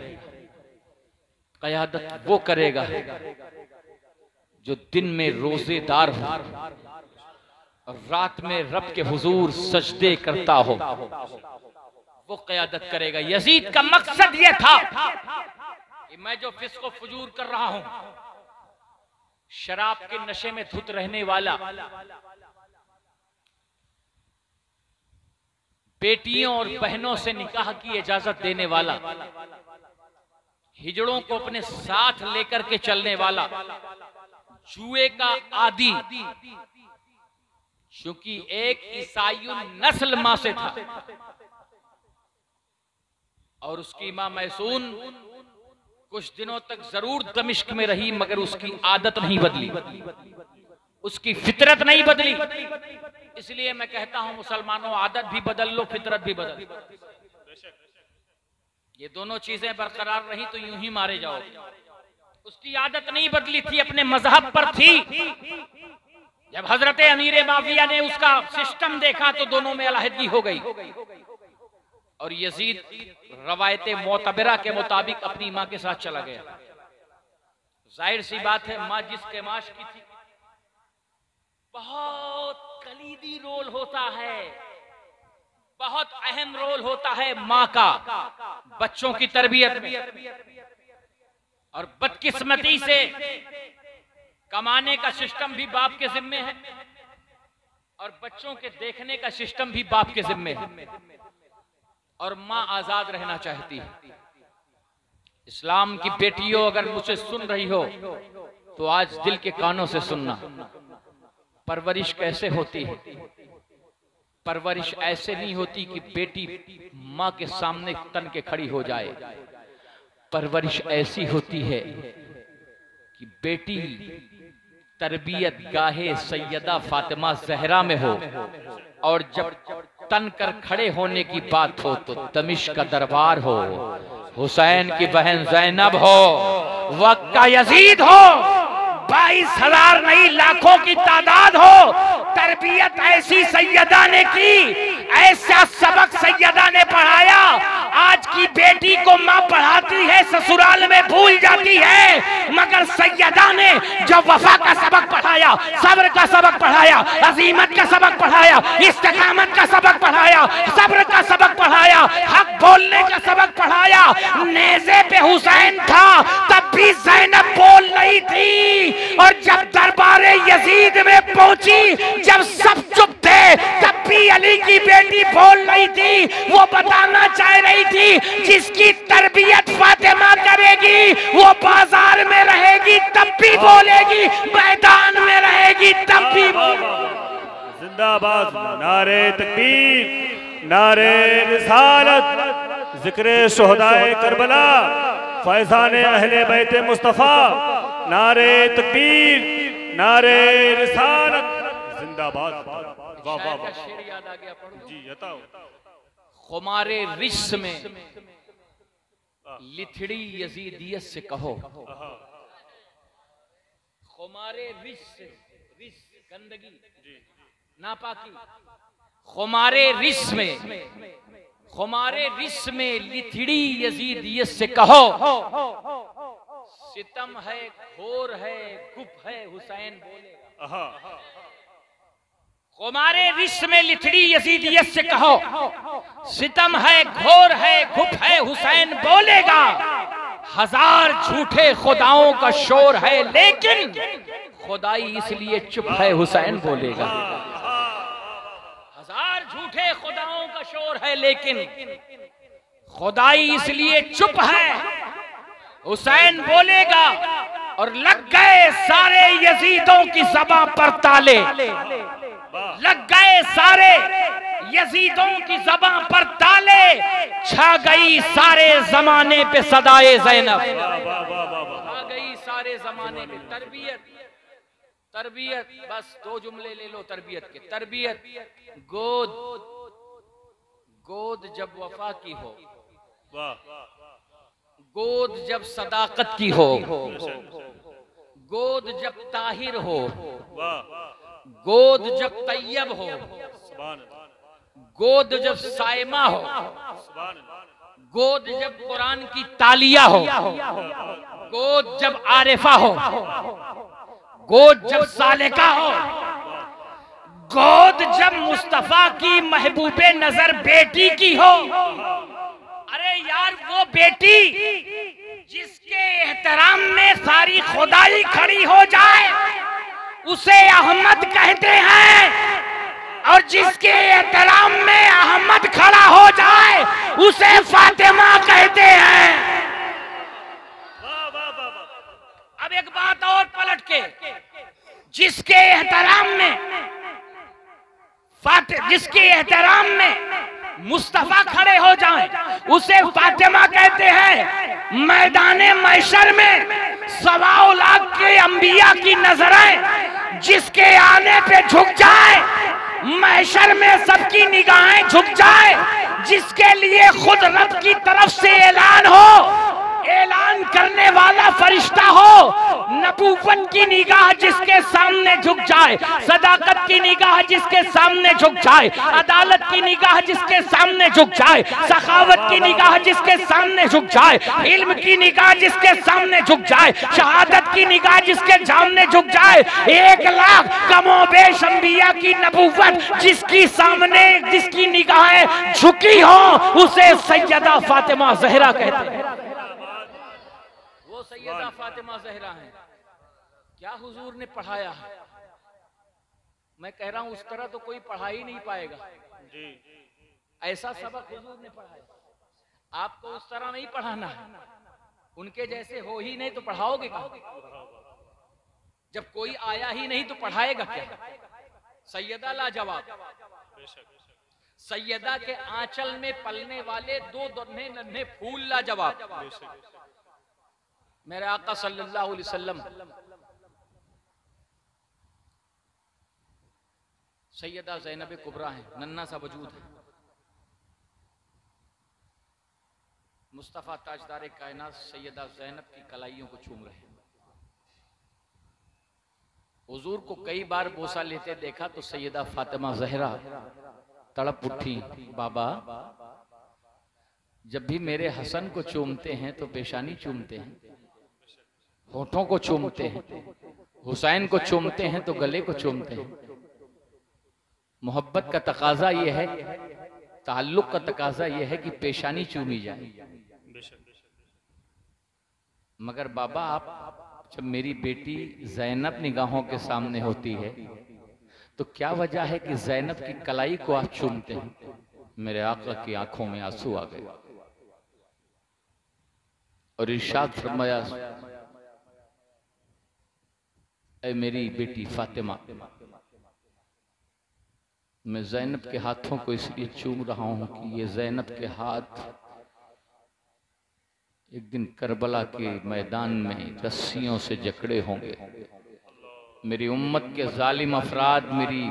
क़यादत वो करेगा जो दिन में रोजेदार हो और रात में रब के हुजूर सजदे करता हो, वो क़यादत करेगा। यजीद का मकसद ये था कि मैं जो फिस्क व फुजूर कर रहा हूं, शराब के नशे में धुत रहने वाला, बेटियों और बहनों से निकाह की इजाजत देने वाला, हिजड़ों को अपने साथ लेकर के चलने वाला, जुए का आदी, क्योंकि एक ईसाई नस्ल मां से था और उसकी मां मैसून कुछ दिनों तक जरूर दमिश्क में रही, मगर उसकी आदत नहीं बदली, उसकी फितरत नहीं बदली। इसलिए मैं कहता हूं मुसलमानों, आदत भी बदल लो, फितरत भी बदल लो। ये दोनों चीजें बरकरार रही तो यूं ही मारे जाओगे। उसकी आदत नहीं बदली थी, अपने मजहब पर थी। जब हजरत अमीर माविया ने उसका सिस्टम देखा तो दोनों में अलहदगी हो गई और यजीद रवायत मोतबरा के मुताबिक अपनी मां के साथ चला गया। जाहिर सी बात है, मां जिस कैमाश की थी, बहुत कलीदी रोल होता है, बहुत अहम रोल होता है मां का बच्चों की तरबियत में। और बदकिस्मती से कमाने का सिस्टम भी बाप के जिम्मे है और बच्चों के देखने का सिस्टम भी बाप के जिम्मे है और मां आजाद रहना चाहती है। इस्लाम की बेटियों, अगर मुझे सुन रही हो तो आज दिल के कानों से सुनना। परवरिश कैसे होती है? परवरिश ऐसे नहीं होती कि बेटी मां के सामने तन के खड़ी हो जाए। परवरिश ऐसी होती है कि बेटी तरबियत गाहे सैयदा फातिमा जहरा में हो और जब तन कर खड़े होने की बात हो तो दमिश्क का दरबार हो, हुसैन की बहन जैनब हो, वक्त का यजीद हो, 22,000 नहीं लाखों की तादाद हो। तरबियत ऐसी सैयदा ने की, ऐसा सबक सैयदा ने पढ़ाया। आज की बेटी को माँ पढ़ाती है, ससुराल में भूल जाती है, मगर सैयदा ने जो वफा का सबक पढ़ाया, सब्र का सबक पढ़ाया, अजीमत का सबक पढ़ाया, इस्तिकामत का सबक पढ़ाया, सब्र का सबक पढ़ाया, हक बोलने का सबक पढ़ाया। नेज़े पे हुसैन था तब भी ज़ैनब बोल रही थी और जब दरबारे यजीद में पहुंची, जब सब चुप थे, तब भी अली की बेटी बोल रही थी। वो बताना चाह रही थी, जिसकी तरबियत फातिमा करेगी वो बाजार में रहेगी तब भी बोलेगी, मैदान में रहेगी तब भी बोलेगी। जिंदाबाद। नारे तकबीर, नारे रिसालत, जिक्रे शुहदाए करबला, फैजाने अहले बैते मुस्तफा। नारे तकबीर, नारे रिसालत, जिंदाबाद। वाह वाह वाह। शेर याद आ गया, पढ़ो जी बताओ। खुमारे रिश्स में लिथड़ी यजीदियत से कहो। खुमारे रिश्स, गंदगी नापाकी, खुमारे रिश्स में लिथड़ी यजीदियत से कहो। सितम है, घोर है, गुप है, हुसैन बोलेगा। खुमारे रिश्स में लिथड़ी यजीदियत से कहो, सितम है, घोर है, गुप है, हुसैन बोलेगा। हजार झूठे खुदाओं का शोर है लेकिन खुदाई इसलिए चुप है, हुसैन बोलेगा। हजार झूठे खुदाओं का शोर है लेकिन खुदाई इसलिए चुप है, हुसैन बोलेगा। और लग गए सारे यजीदों की ज़बां पर ताले, लग गए सारे यजीदों की ज़बां पर ताले, छा गई सारे जमाने पे सदाए ज़ैनब, छा गई सारे जमाने पे। तरबियत, तरबियत, बस 2 जुमले ले लो तरबियत के। तरबियत, गोद, गोद जब वफा की हो, गोद जब सदाकत की हो, गोद जब ताहिर हो, गोद जब तैयब हो, गोद जब साइमा हो, गोद जब कुरान की तालिया हो, गोद जब आरिफा हो, गोद जब सालिका हो, गोद जब मुस्तफा की महबूबे नजर बेटी की हो। अरे यार वो बेटी जिसके एहतराम में सारी खुदाई खड़ी हो जाए उसे अहमद कहते हैं, और जिसके एहतराम में अहमद खड़ा हो जाए उसे फातिमा कहते हैं। अब एक बात और पलट के, जिसके एहतराम में मुस्तफा खड़े हो जाएं उसे फातिमा कहते हैं। मैदाने महशर में सवाओ लाख के अंबिया की नजरें जिसके आने पे झुक जाए, महशर में सबकी निगाहें झुक जाए, जिसके लिए खुद रब की तरफ से ऐलान हो, ऐलान करने वाला फरिश्ता हो, नबूवत की निगाह जिसके सामने झुक जाए, सदाकत की निगाह जिसके सामने झुक जाए, अदालत की निगाह जिसके सामने झुक जाए, सखावत की निगाह जिसके सामने झुक जाए, इल्म की निगाह जिसके सामने झुक जाए, शहादत की निगाह जिसके सामने झुक जाए, 1 लाख कमोबेश अंबिया की नबूवत जिसकी सामने जिसकी निगाहें झुकी हो उसे सैयदा फातिमा ज़हरा कहते हैं। वो सैयदा फातिमा ज़हरा है। क्या हुजूर ने पढ़ाया है? मैं कह रहा हूं उस तरह तो कोई पढ़ा ही नहीं पाएगा जी। ऐसा सबक हुजूर ने पढ़ाया। आपको उस तरह नहीं पढ़ाना है, उनके जैसे हो ही नहीं तो पढ़ाओगे कहां? जब कोई आया ही नहीं तो पढ़ाएगा क्या? सैयदा लाजवाब, सैयदा के आंचल में पलने वाले 2 नन्हे नन्हे फूल लाजवाब। मेरे आका सल्लल्लाहु अलैहि वसल्लम सैयदा ज़ैनब कुबरा है, नन्ना सा वजूद है। मुस्तफ़ा ताजदार कायनात सैयदा ज़ैनब की कलाइयों को चूम रहे हैं। हुजूर को कई बार बोसा लेते देखा तो सैयदा फातिमा ज़हरा तड़प उठी, बाबा जब भी मेरे हसन को चूमते हैं तो पेशानी चूमते हैं, होठों को चूमते हैं, हुसैन को चूमते हैं तो गले को चूमते हैं। मोहब्बत का तकाजा यह है, ताल्लुक का तकाजा यह है कि पेशानी चूमी जाए। मगर बाबा आप जब मेरी बेटी ज़ैनब निगाहों के सामने होती है तो क्या वजह है कि ज़ैनब की कलाई को आप चूमते हैं? मेरे आका की आंखों में आंसू आ गए और इरशाद फरमाया, ऐ मेरी बेटी फातिमा, मैं ज़ैनब के हाथों को इसलिए चूम रहा हूं कि ये ज़ैनब के हाथ एक दिन करबला के मैदान में रस्सियों से जकड़े होंगे। मेरी उम्मत के जालिम अफराद मेरी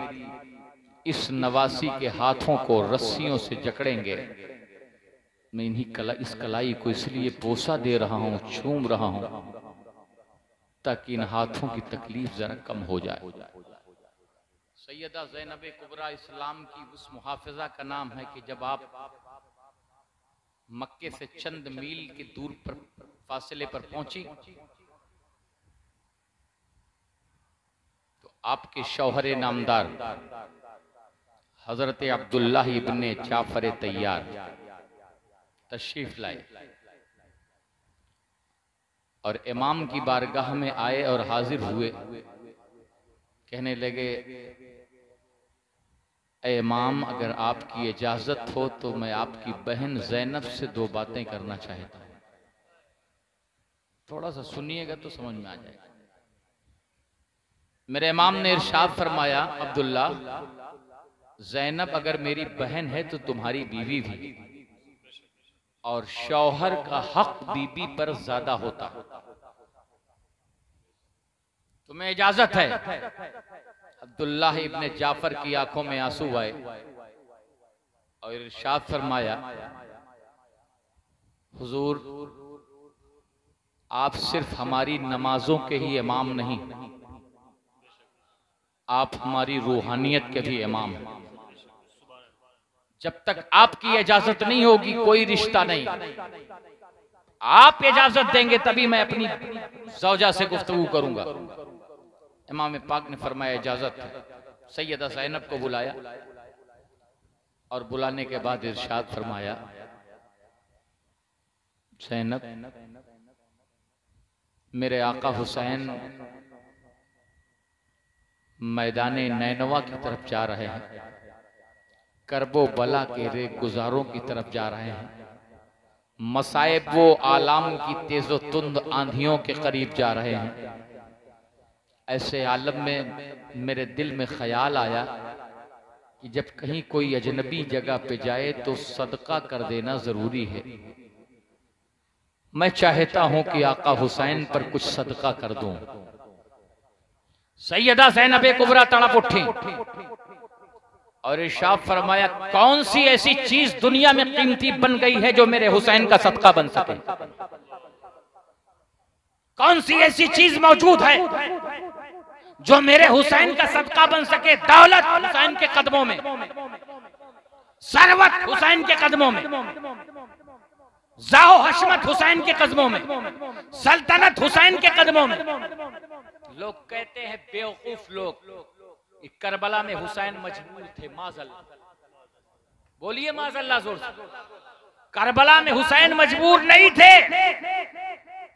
इस नवासी के हाथों को रस्सियों से जकड़ेंगे। मैं इस कलाई को इसलिए बोसा दे रहा हूं, चूम रहा हूं, ताकि इन हाथों की तकलीफ जरा कम हो जाए। सैयदा ज़ैनब कुबरा इस्लाम की उस मुहाफ़िज़ा का नाम है कि जब आप मक्के से चंद मील के दूर पर फासले पर पहुंची तो आपके शौहरे नामदार हजरत अब्दुल्ला इब्ने जाफर तैयार तशरीफ लाए और इमाम की बारगाह में आए और हाजिर हुए। कहने लगे, ए इमाम, अगर आपकी इजाजत हो तो मैं आपकी बहन ज़ैनब से 2 बातें करना चाहता हूं। थोड़ा सा सुनिएगा तो समझ में आ जाएगा। मेरे इमाम ने इरशाद फरमाया, अब्दुल्ला, ज़ैनब अगर मेरी बहन है तो तुम्हारी बीवी भी, और शौहर का हक बीबी पर ज्यादा होता, तुम्हें इजाजत है? अब्दुल्ला इब्ने जाफर की आंखों में आंसू आए और इरशाद फरमाया, हुजूर, आप सिर्फ हमारी नमाजों के ही इमाम नहीं, आप हमारी रूहानियत के भी इमाम हैं। जब तक आपकी इजाजत नहीं होगी कोई रिश्ता नहीं। आप इजाजत देंगे तभी मैं अपनी ज़ौजा से गुफ्तगू करूंगा। इमाम पाक ने फरमाया इजाजत है। सैयदा ज़ैनब को बुलाया और बुलाने के बाद इरशाद फरमाया, ज़ैनब, मेरे आका हुसैन मैदाने नैनवा की तरफ जा रहे हैं, करबो बला के रे गुजारों की तरफ जा रहे हैं, मसाइब वो आलाम की तेजो तुंद आंधियों के करीब जा रहे हैं। ऐसे आलम में मेरे दिल में ख्याल आया कि जब कहीं कोई अजनबी जगह पे जाए तो सदका कर देना जरूरी है। मैं चाहता हूं कि आका हुसैन पर कुछ सदका कर दूं। सैयदा ज़ैनब कुबरा तड़प उठी और इरशाद फरमाया, कौन सी ऐसी चीज दुनिया में कीमती बन गई है जो मेरे हुसैन का सदका बन सके? कौन सी ऐसी चीज मौजूद है जो मेरे हुसैन का सदका बन सके? दौलत हुसैन के कदमों में, सरवत हुसैन के कदमों में, जाओ हशमत हुसैन के कदमों में, सल्तनत हुसैन के कदमों में। लोग कहते हैं बेवकूफ लोग, करबला में हुसैन मजबूर थे। माज़अल्लाह, बोलिए माज़अल्लाह जोर से। करबला में हुसैन मजबूर नहीं थे,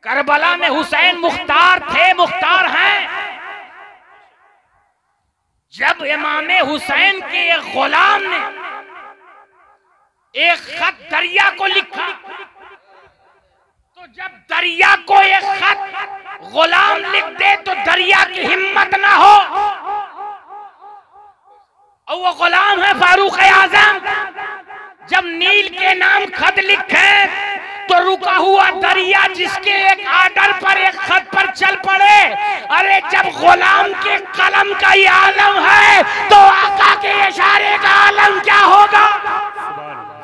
करबला में हुसैन मुख्तार थे, मुख्तार हैं। जब इमाम हुसैन के एक गुलाम ने एक खत दरिया को लिखा, तो जब दरिया को एक खत गुलाम लिख दे तो दरिया की हिम्मत ना हो, और वो गुलाम है फारूक आजम। जब नील के नाम खत लिखे तो रुका हुआ दरिया जिसके एक आर्डर पर एक खत पर चल पड़े। अरे जब गुलाम के कलम का ये आलम है तो आका के इशारे का आलम क्या होगा?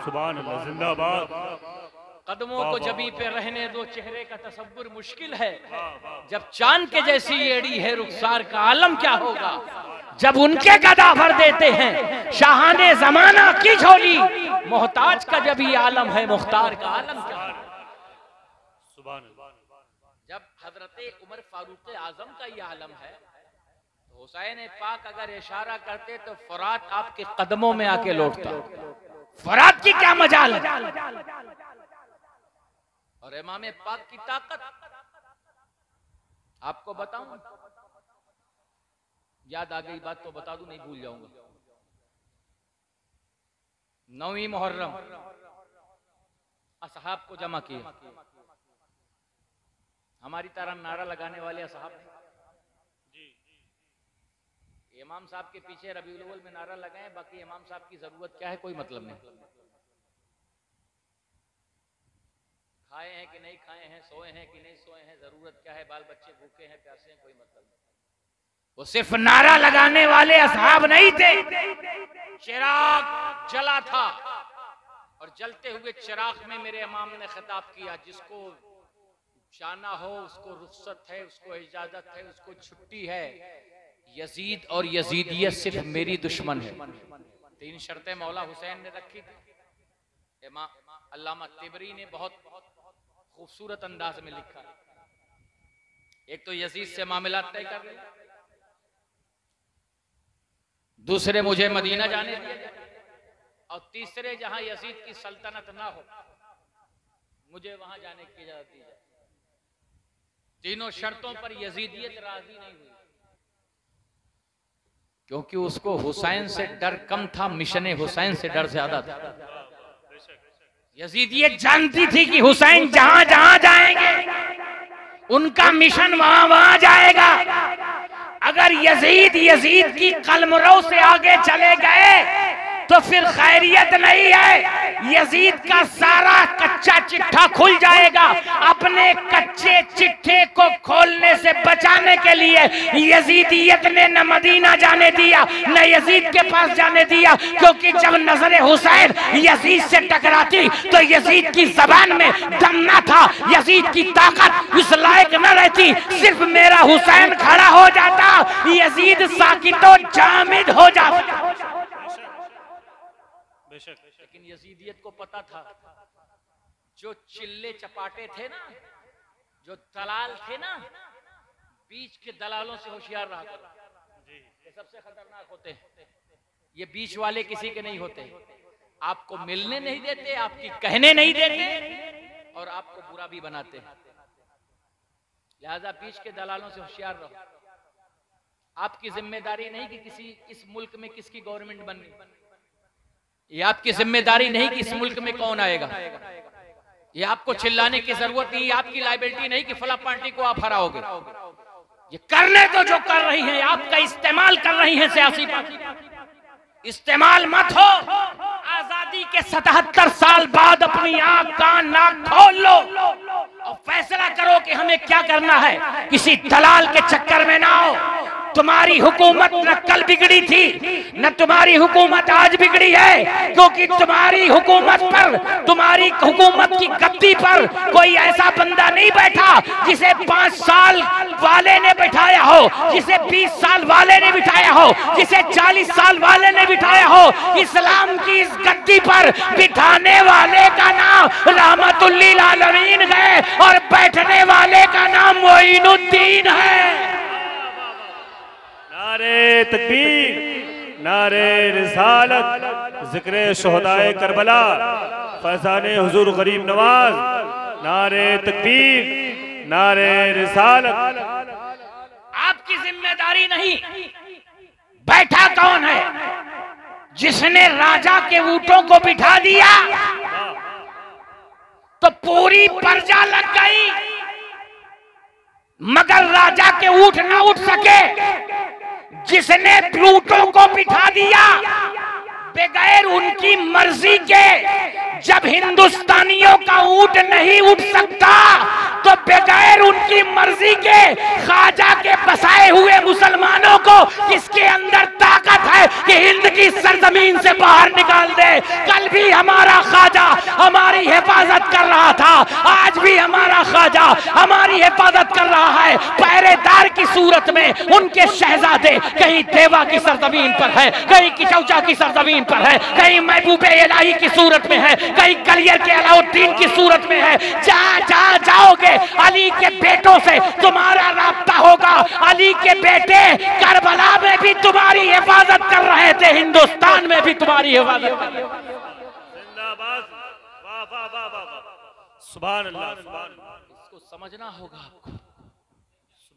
सुभान अल्लाह, जिंदाबाद। कदमों को जबी पे रहने दो, चेहरे का तसव्वुर मुश्किल है। जब चांद के जैसी एड़ी है रुखसार का आलम क्या होगा? जब उनके गदा भर देते हैं शाहाने जमाना की झोली, मोहताज का जब ये आलम है मुख्तार का आलम क्या? जब हजरत उमर फारूक आजम का ये आलम है तो हुसैन पाक अगर इशारा करते तो फरात आपके कदमों में आके लौटता। फरात की क्या मजाल है? और इमाम पाक की ताकत आपको बताऊं, याद आ गई बात तो बता दूं, नहीं भूल जाऊंगा। 9वीं मुहर्रम असहाब को जमा किया। हमारी तरह नारा लगाने वाले असहाब नहीं। इमाम साहब के पीछे रबीउल अव्वल में नारा लगाएं, बाकी इमाम साहब की जरूरत क्या है कोई मतलब नहीं। खाए हैं कि नहीं खाए हैं, सोए हैं कि नहीं सोए हैं, जरूरत क्या है, बाल बच्चे भूखे हैं प्यासे हैं, कोई मतलब नहीं। वो सिर्फ नारा लगाने वाले असहाब नहीं थे। चिराग जला था और जलते हुए चिराग में मेरे इमाम ने खिताब किया, जिसको जाना हो उसको रुख्सत है, उसको इजाजत है, उसको छुट्टी है। यजीद और यजीदियत सिर्फ मेरी दुश्मन है। 3 शर्तें मौला हुसैन ने रखी थी। इमाम अल्लामा तिबरी ने बहुत खूबसूरत अंदाज में लिखा। एक तो यजीद से मामला तय कर लिया, दूसरे मुझे मदीना जाने दिया, और तीसरे जहां यजीद की सल्तनत ना हो मुझे वहां जाने की इजाजत दी जाए। तीनों शर्तों पर यजीदियत राजी नहीं हुई, क्योंकि उसको हुसैन से डर कम था, मिशन हुसैन से डर ज्यादा था। यजीदियत जानती थी कि हुसैन जहां जहां जाएंगे उनका मिशन वहां वहां जाएगा। अगर यजीद की कलमरों से आगे चले गए तो फिर खैरियत नहीं है। यजीद का सारा कच्चा चिट्ठा खुल जाएगा। अपने कच्चे चिट्ठे को खोलने से बचाने के लिए यजीदियत ने न मदीना जाने दिया न यजीद के पास जाने दिया, क्योंकि जब नजर हुसैन यजीद से टकराती तो यजीद की जबान में दम न था, यजीद की ताकत उस लायक न रहती। सिर्फ मेरा हुसैन खड़ा हो जाता, यजीद साकितो जामिद हो जाता। बेशक। लेकिन यजीदियत को पता था जो चिल्ले चपाटे थे ना, जो दलाल थे ना, बीच के दलालों से होशियार रहा करो। ये सबसे खतरनाक होते हैं। ये बीच वाले किसी के नहीं होते, आपको मिलने नहीं देते, आपकी कहने नहीं देते और आपको बुरा भी बनाते हैं। लिहाजा बीच के दलालों से होशियार रहो। आपकी जिम्मेदारी नहीं कि किसी इस मुल्क में किसकी गवर्नमेंट बननी, ये आपकी जिम्मेदारी नहीं कि इस मुल्क में कौन आएगा। ये आपको चिल्लाने की जरूरत नहीं, आपकी लायबिलिटी नहीं कि फला पार्टी को आप हराओगे। ये करने तो जो कर रही हैं, आपका इस्तेमाल कर रही हैं सियासी पार्टी। इस्तेमाल मत हो। आजादी के 77 साल बाद अपनी आंख कान नाक खोल लो और फैसला करो कि हमें क्या करना है। किसी दलाल के चक्कर में ना हो। तुम्हारी हुकूमत न कल बिगड़ी थी, न तुम्हारी हुकूमत आज बिगड़ी है, क्योंकि तुम्हारी हुकूमत पर, तुम्हारी हुकूमत की गद्दी पर कोई ऐसा बंदा नहीं बैठा जिसे 5 साल वाले ने बिठाया हो, जिसे 20 साल वाले ने बिठाया हो, जिसे 40 साल वाले ने बिठाया हो। इस्लाम की इस गद्दी पर बिठाने वाले का नाम रहमतुल लिल आलमीन है और बैठने वाले का नाम मोइनुद्दीन है। नारे तकबीर, नारे रिसालत, जिक्र शुहदाए करबला, फैज़ाने हुजूर गरीब नवाज। नारे तकबीर, नारे रिसालत। आपकी जिम्मेदारी नहीं। बैठा कौन है? जिसने राजा के ऊंटों को बिठा दिया तो पूरी प्रजा लग गई, मगर राजा के ऊंट ना उठ सके। जिसने ऊंटों को बिठा दिया बगैर उनकी मर्जी के, जब हिंदुस्तानियों का ऊंट नहीं उठ सकता तो बगैर उनकी मर्जी के ख्वाजा के बसाए हुए मुसलमानों को किसके अंदर ताकत है कि हिंद की सरजमीन से बाहर निकाल दे। कल भी हमारा ख्वाजा हमारी हिफाजत कर रहा था, आज भी हमारा ख्वाजा हमारी हिफाजत कर रहा है। पहरेदार की सूरत में उनके शहजादे कहीं देवा की सरजमीन पर है, कहीं किचौचा की सरजमीन पर है, कहीं महबूबे इलाही की सूरत में है, कहीं कलियर के अलाउद्दीन की सूरत में है। जाओगे अली के बेटों से तुम्हारा राब्ता होगा। अली के बेटे करबला में भी तुम्हारी हिफाजत कर रहे थे, हिंदुस्तान में भी तुम्हारी हिफाजत कर रहे थे। जिंदाबाद, वाह वाह वाह वाह, सुभान अल्लाह, सुभान अल्लाह। इसको समझना होगा, आपको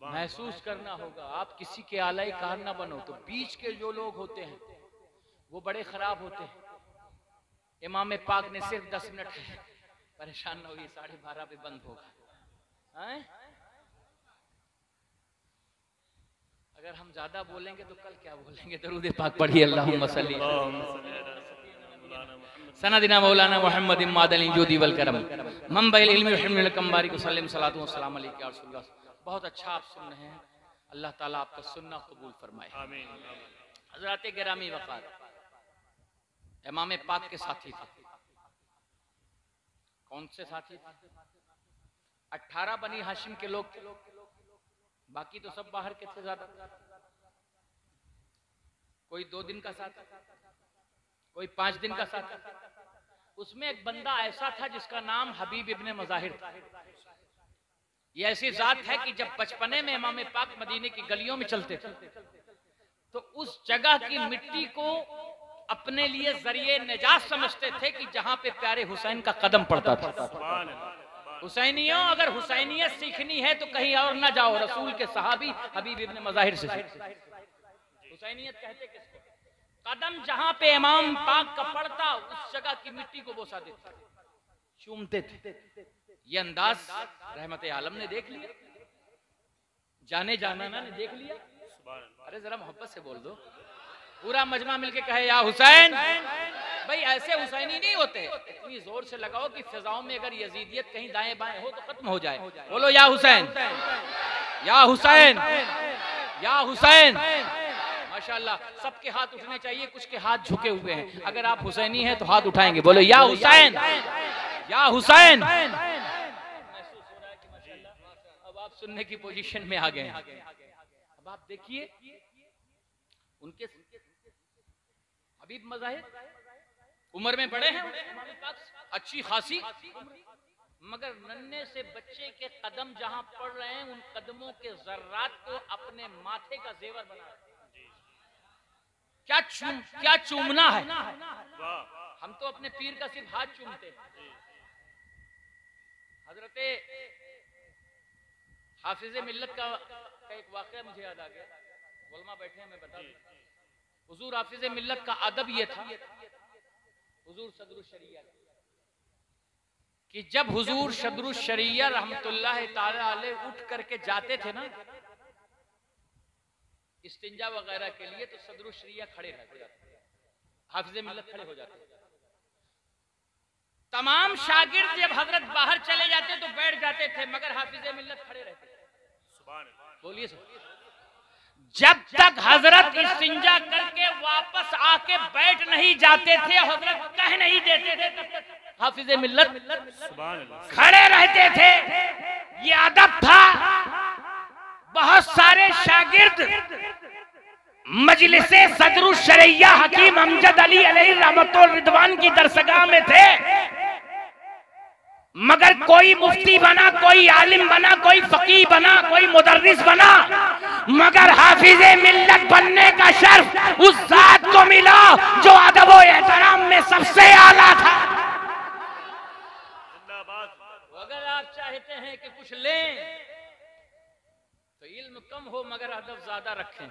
महसूस करना होगा। आप किसी के आलाई कार ना बनो। तो बीच के जो लोग होते हैं वो बड़े खराब होते हैं। इमाम पाक ने सिर्फ 10 मिनट है, परेशान न होइए, 12:30 पे बंद होगा। अगर हम ज्यादा बोलेंगे तो कल क्या बोलेंगे। दरूद पाक पढ़िए। अल्लाहुम्मा सल्ली सनदिना मौलाना मुहम्मद इमादल जोदी वल करम मंबइल इल्मी रहमल कम्बारी को सल्लम सलातु व सलाम अलैका या रसूलल्लाह। बहुत अच्छा आप सुन रहे हैं, अल्लाह ताला आपका सुनना कबूल फरमाए। आमीन। हज़रात गिरामी वक़ार इमाम पाक के साथी थे। कौन से साथी थे? 18 बनी हाशिम के लोग थे, बाकी तो सब बाहर के थे। ज्यादा कोई 2 दिन का साथ, कोई 5 दिन का साथ। उसमें एक बंदा ऐसा था जिसका नाम हबीब इब्ने मज़ाहिर था। ये ऐसी जात है कि जब बचपने में इमाम पाक मदीने की गलियों में चलते थे तो उस जगह की मिट्टी को अपने लिए जरिए निजात समझते थे कि जहां पे प्यारे हुसैन का कदम पड़ता था। हुसैनियों, अगर हुसैनियत सीखनी है तो कहीं और ना जाओ, रसूल के सहाबी हबीब इब्ने मज़ाहिर से हुसैनियत कहते किसको? कदम जहां पे इमाम पाक का पड़ता उस जगह की मिट्टी को बोसा देते, चूमते थे। ये अंदाज रहमत आलम ने देख लिया, जाने जाना ने देख लिया। अरे जरा मोहब्बत से बोल दो। पूरा मजमा मिलके कहे या हुसैन। भाई ऐसे हुसैनी नहीं होते। इतनी जोर से लगाओ कि फिजाओं में अगर यजीदियत कहीं दाएं बाएं हो तो खत्म हो जाए। बोलो या हुसैन, या हुसैन, या हुसैन। माशाल्लाह, सबके हाथ उठने चाहिए। कुछ के हाथ झुके हुए हैं। अगर आप हुसैनी हैं तो हाथ उठाएंगे। बोलो या हुसैन, या हुसैन। महसूस हो रहा है कि माशाल्लाह अब आप सुनने की पोजीशन में आ गए। अब आप देखिए उनके हबीब मज़ाहिर उम्र में बड़े हैं अच्छी खासी, मगर नन्हे से बच्चे के कदम जहां पड़ रहे हैं उन कदमों के जर्रात को अपने माथे का जेवर बना रहे हैं। क्या चूमना है। हम तो अपने पीर का सिर्फ हाथ चूमते हैं। हजरते हाफिजे मिल्लत का एक वाकया मुझे याद आ गया। उलमा बैठे हैं, मैं बता दूं। हुजूर हाफिजे मिल्लत का अदब ये था, हुजूर सदरुश शरिया, कि जब हुजूर सदरुश शरिया रहमतुल्लाह ताला अलैह उठ करके जाते थे ना इस्तिंजा वगैरह के लिए, तो सदरुश शरिया खड़े हो जाते, हाफिजे मिल्लत खड़े हो जाते। तमाम शागिर्द जब हजरत बाहर चले जाते तो बैठ जाते थे, मगर हाफिजे मिल्लत खड़े रहते। बोलिए सर। जब तक हजरत इस्तिंजा करके वापस आके बैठ नहीं जाते थे, हजरत कह नहीं देते थे, तब तक हाफिजे मिल्लत खड़े रहते थे। ये अदब था। बहुत सारे शागिर्द मजलिसे सदरुश शरिया हकीम अमजद अली अलैहि रहमतुल रिदवान की दरसगाह में थे, मगर कोई मुफ्ती बना, कोई आलिम बना, कोई फकीह बना, कोई मुदर्रिस बना, मगर हाफिजे मिल्लत बनने का शर्फ उस जात को मिला जो अदब व एहतराम में सबसे आला था। अगर आप चाहते हैं कि कुछ लें तो इल्म कम हो मगर अदब ज्यादा रखें,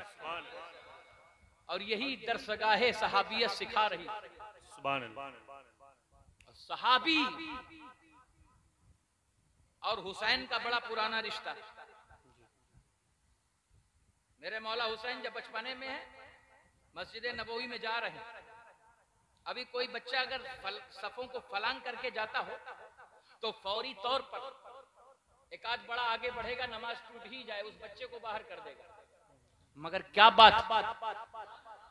और यही दरसगाहे सहाबियत सिखा रही। सहाबी और हुसैन का बड़ा पुराना रिश्ता। मेरे मौला हुसैन जब बचपने में है, मस्जिद नबवी में जा रहे हैं, अभी कोई बच्चा अगर सफों को फलांग करके जाता हो तो फौरी तौर पर एक आध बड़ा आगे बढ़ेगा, नमाज टूट ही जाए, उस बच्चे को बाहर कर देगा। मगर क्या बात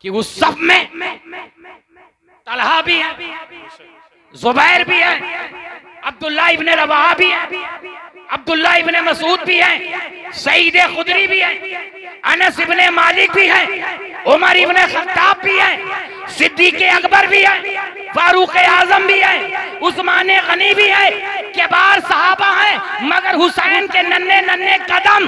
कि उस सब में तलहा भी है, जुबैर भी है, अब्दुल्ला इब्ने रवाहा भी है, अब्दुल्ला इब्ने मसूद भी है, सईद खुदरी भी है, अनस इब्ने मालिक भी है, उमर इब्ने खत्ताब भी है, सिद्दीक अकबर भी है, फारूक आजम भी है, उस्मान गनी भी है, किबार सहाबा है, मगर हुसैन के नन्हे नन्हे कदम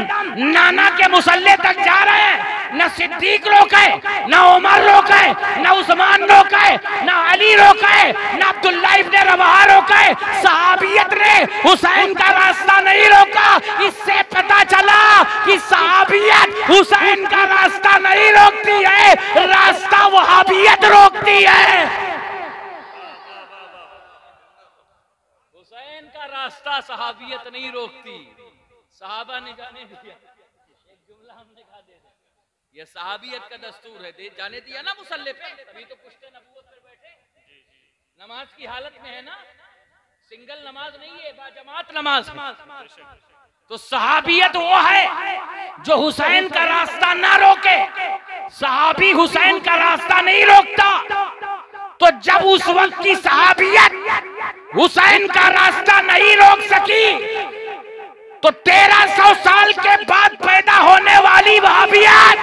नाना के मुसल्ले तक जा रहे हैं। न सिद्दीक रोके, न उमर रोके, न उस्मान रोके, न अली रोके, न अब्दुल्ला इब्ने रवाहा रोके, सहाबियत ने हुसैन का रास्ता नहीं रोका। इससे पता चला कि सहाबियत हुसैन का रास्ता नहीं रोकती है, रास्ता वहाबियत रोकती है। हुसैन का रास्ता सहाबियत नहीं रोकती। सहाबा ने जाने दिया, एक जुमला हमने कहा दे दे, ये सहाबियत का दस्तूर है, दे जाने दिया ना मुसल्ले पे, तभी तो पुश्ते नबूवत पर बैठे। नमाज की हालत में है ना, सिंगल नमाज नहीं है, बाजमात नमाज। तो सहाबियत वो है जो हुसैन का रास्ता ना रोके। सहाबी हुसैन का रास्ता नहीं रोकता। तो जब उस वक्त की सहाबियत हुसैन का रास्ता नहीं रोक सकी, तो 1300 साल के बाद पैदा होने वाली वहाबियत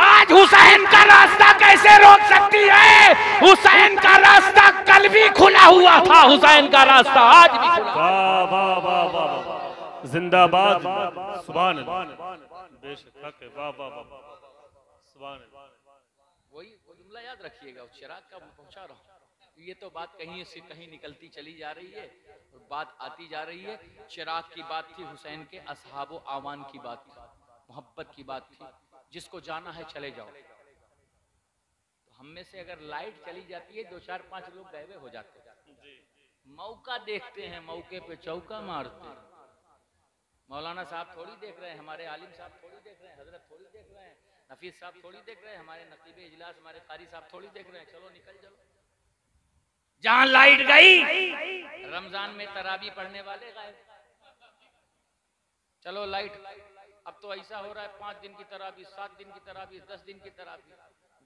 आज हुसैन का रास्ता कैसे रोक सकती है? हुसैन का रास्ता कल भी खुला हुआ था, हुसैन का रास्ता आज भी खुला। वाह वाह वाह वाह, जिंदाबाद, सुभान अल्लाह, बेशक हक है, वाह वाह वाह, सुभान अल्लाह। वही जुमला याद रखिएगा, उस चिराग का पहुंचा रहा हूं। ये तो बात कहीं से कहीं निकलती चली जा रही है और बात आती जा रही है। चिराग की बात थी, हुसैन के असहाबो आवान की बात थी, मोहब्बत की बात थी। जिसको जाना है चले जाओ। तो हम में से अगर लाइट चली जाती है, 2 4 5 लोग गायब हो जाते हैं। मौका देखते हैं, मौके पे चौका मारते हैं। मौलाना साहब थोड़ी देख रहे हैं, हमारे आलिम साहब थोड़ी देख रहे हैं, हजरत थोड़ी देख रहे हैं, नफीस साहब थोड़ी देख रहे हैं, हमारे नकीबे इजलास, हमारे कारी साहब थोड़ी देख रहे हैं। चलो निकल चलो। जहां लाइट गई, रमजान में तरावी पढ़ने वाले गायब। चलो लाइट, अब तो ऐसा हो रहा है 5 दिन की तरावी, 7 दिन की तरावी, 10 दिन की तरावी।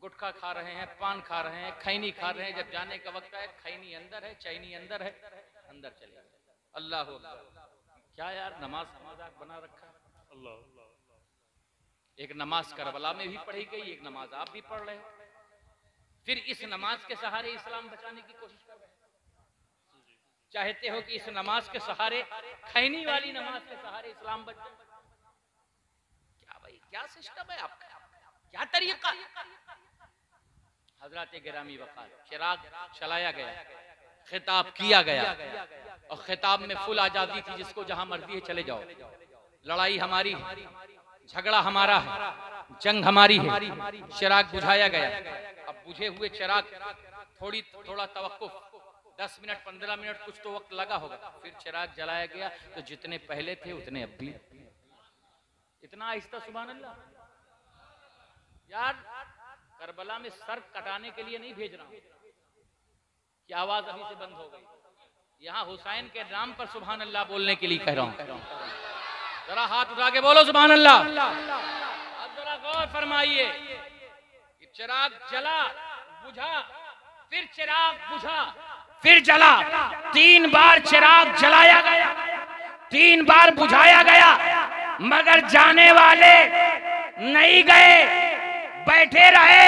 गुटखा खा रहे हैं, पान खा रहे हैं, खैनी खा रहे हैं। जब जाने का वक्त है, खैनी अंदर है, चैनी अंदर है, अंदर चले जाए। अल्लाह हो क्या यार, नमाज मजाक बना रखा है। अल्लाह, एक नमाज करबला में भी पढ़ी गई, एक नमाज आप भी पढ़ रहे हो। फिर इस नमाज के सहारे इस्लाम बचाने की कोशिश कर रहे हैं। चाहते हो कि इस नमाज के सहारे, खैनी वाली नमाज के सहारे इस्लाम बच जाए? क्या भाई, क्या सिस्टम है आपका, क्या तरीका? हजरत गिरामी वक़ार, चिराग चलाया गया, खिताब किया गया, और खिताब में फुल आजादी थी, जिसको जहां मर्जी है चले जाओ, लड़ाई हमारी है, झगड़ा हमारा है, जंग हमारी है। चिराग बुझाया गया। अब बुझे हुए चिराग, थोड़ा तवक्कुफ, 10 मिनट 15 मिनट कुछ तो वक्त लगा होगा, फिर चिराग जलाया गया। तो जितने पहले थे उतने अब भी। इतना आहिस्ता, सुभान अल्लाह। यार, करबला में सर कटाने के लिए नहीं भेज रहा हूं कि आवाज अभी से बंद हो गई। यहाँ हुसैन के नाम पर सुभान अल्लाह बोलने के लिए कह रहा हूं। जरा हाथ उठा के बोलो सुभान अल्लाह। अब जरा गौर फरमाइए कि चिराग जला, बुझा, फिर चिराग बुझा, फिर जला। 3 बार चिराग जलाया गया, 3 बार बुझाया गया, मगर जाने वाले नहीं गए, बैठे रहे।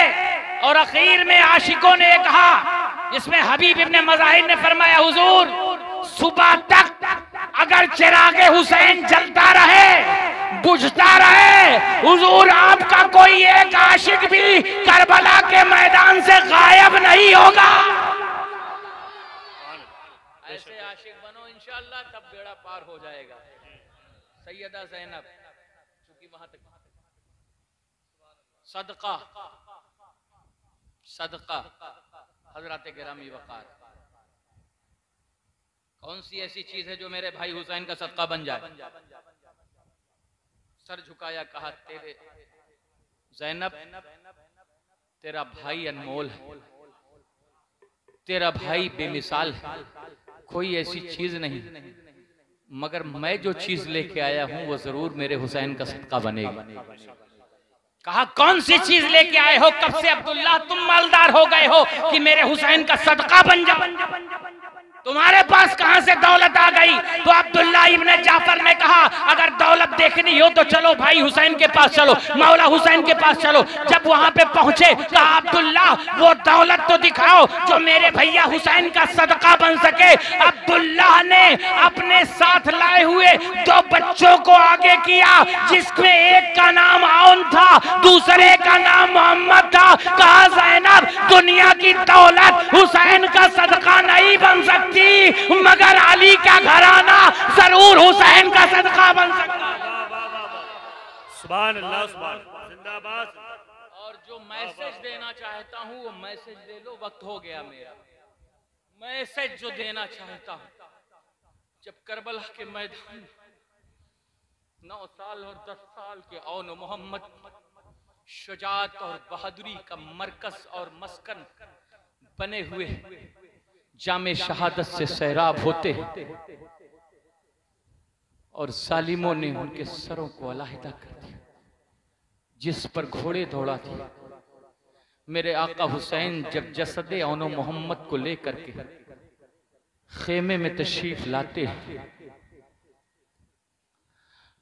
और आखिर में आशिकों ने कहा, जिसमें हबीब इब्ने मज़ाहिर ने फरमाया, हुजूर सुबह तक अगर चिरागे हुसैन जलता रहे, बुझता रहे, हुजूर आपका कोई एक आशिक भी करबला के मैदान से गायब नहीं होगा। ऐसे आशिक बनो इंशाअल्लाह, तब बेड़ा पार हो जाएगा। सैयदा ज़ैनब, चूंकि वहां तक सदका हजरत गिरामी वक़ार, कौन सी ऐसी चीज है जो मेरे भाई हुसैन का सदका बन जाए? सर झुकाया, कहा, तेरे ज़ैनब, तेरा भाई अनमोल है, तेरा भाई बेमिसाल है, कोई ऐसी चीज नहीं, मगर मैं जो चीज लेके आया हूं वो जरूर मेरे हुसैन का सदका बनेगी। कहा, कौन सी चीज लेके आए हो? कब से अब्दुल्ला तुम मालदार हो गए हो कि मेरे हुसैन का सदका बन जाए? तुम्हारे पास कहां से दौलत आ गई? तो अब्दुल्ला इब्ने जाफर ने कहा, अगर दौलत देखनी हो तो चलो भाई हुसैन के पास चलो, मौला हुसैन के पास चलो। जब वहां पे पहुंचे, कहा, अब्दुल्ला वो दौलत तो दिखाओ जो मेरे भैया हुसैन का सदका बन सके। अब्दुल्ला ने अपने साथ लाए हुए 2 बच्चों को आगे किया, जिसमें एक का नाम आउन था, दूसरे का नाम मोहम्मद था। कहा, ज़ैनब, दुनिया की दौलत हुसैन का सदका नहीं बन सकती, मगर अली का घराना जरूर हुसैन का सदका बन सकता है। सुभान अल्लाह, सुभान अल्लाह, जिंदाबाद। और जो मैसेज देना चाहता हूं वो मैसेज दे लो, वक्त हो गया मेरा। मैसेज जो देना चाहता हूं, जब करबला के मैदान 9 साल और 10 साल के औन मोहम्मद शुजात और बहादुरी का मरकज और मस्कन बने हुए जामे शहादत से सैराब होते और जालिमों ने उनके सरों को अलहदा कर दिया, जिस पर घोड़े दौड़ा थे। मेरे आका हुसैन जब जसदे औनो मोहम्मद को लेकर के खेमे में तशरीफ लाते हैं,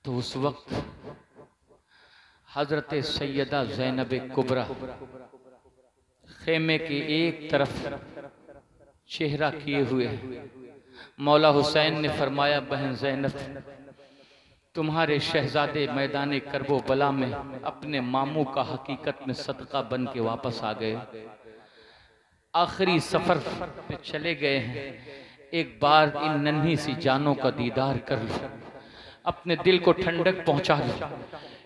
तो उस वक्त हजरत सैयदा ज़ैनब कुबरा खेमे की एक तरफ चेहरा किए हुए। मौला हुसैन ने फरमाया, बहन ज़ैनब, तुम्हारे शहजादे मैदान करबो बला में अपने मामू का हकीकत में सदका बन के वापस आ गए, आखिरी सफर पे चले गए हैं। एक बार इन नन्ही सी जानों का दीदार कर लो, अपने दिल को ठंडक पहुंचा लो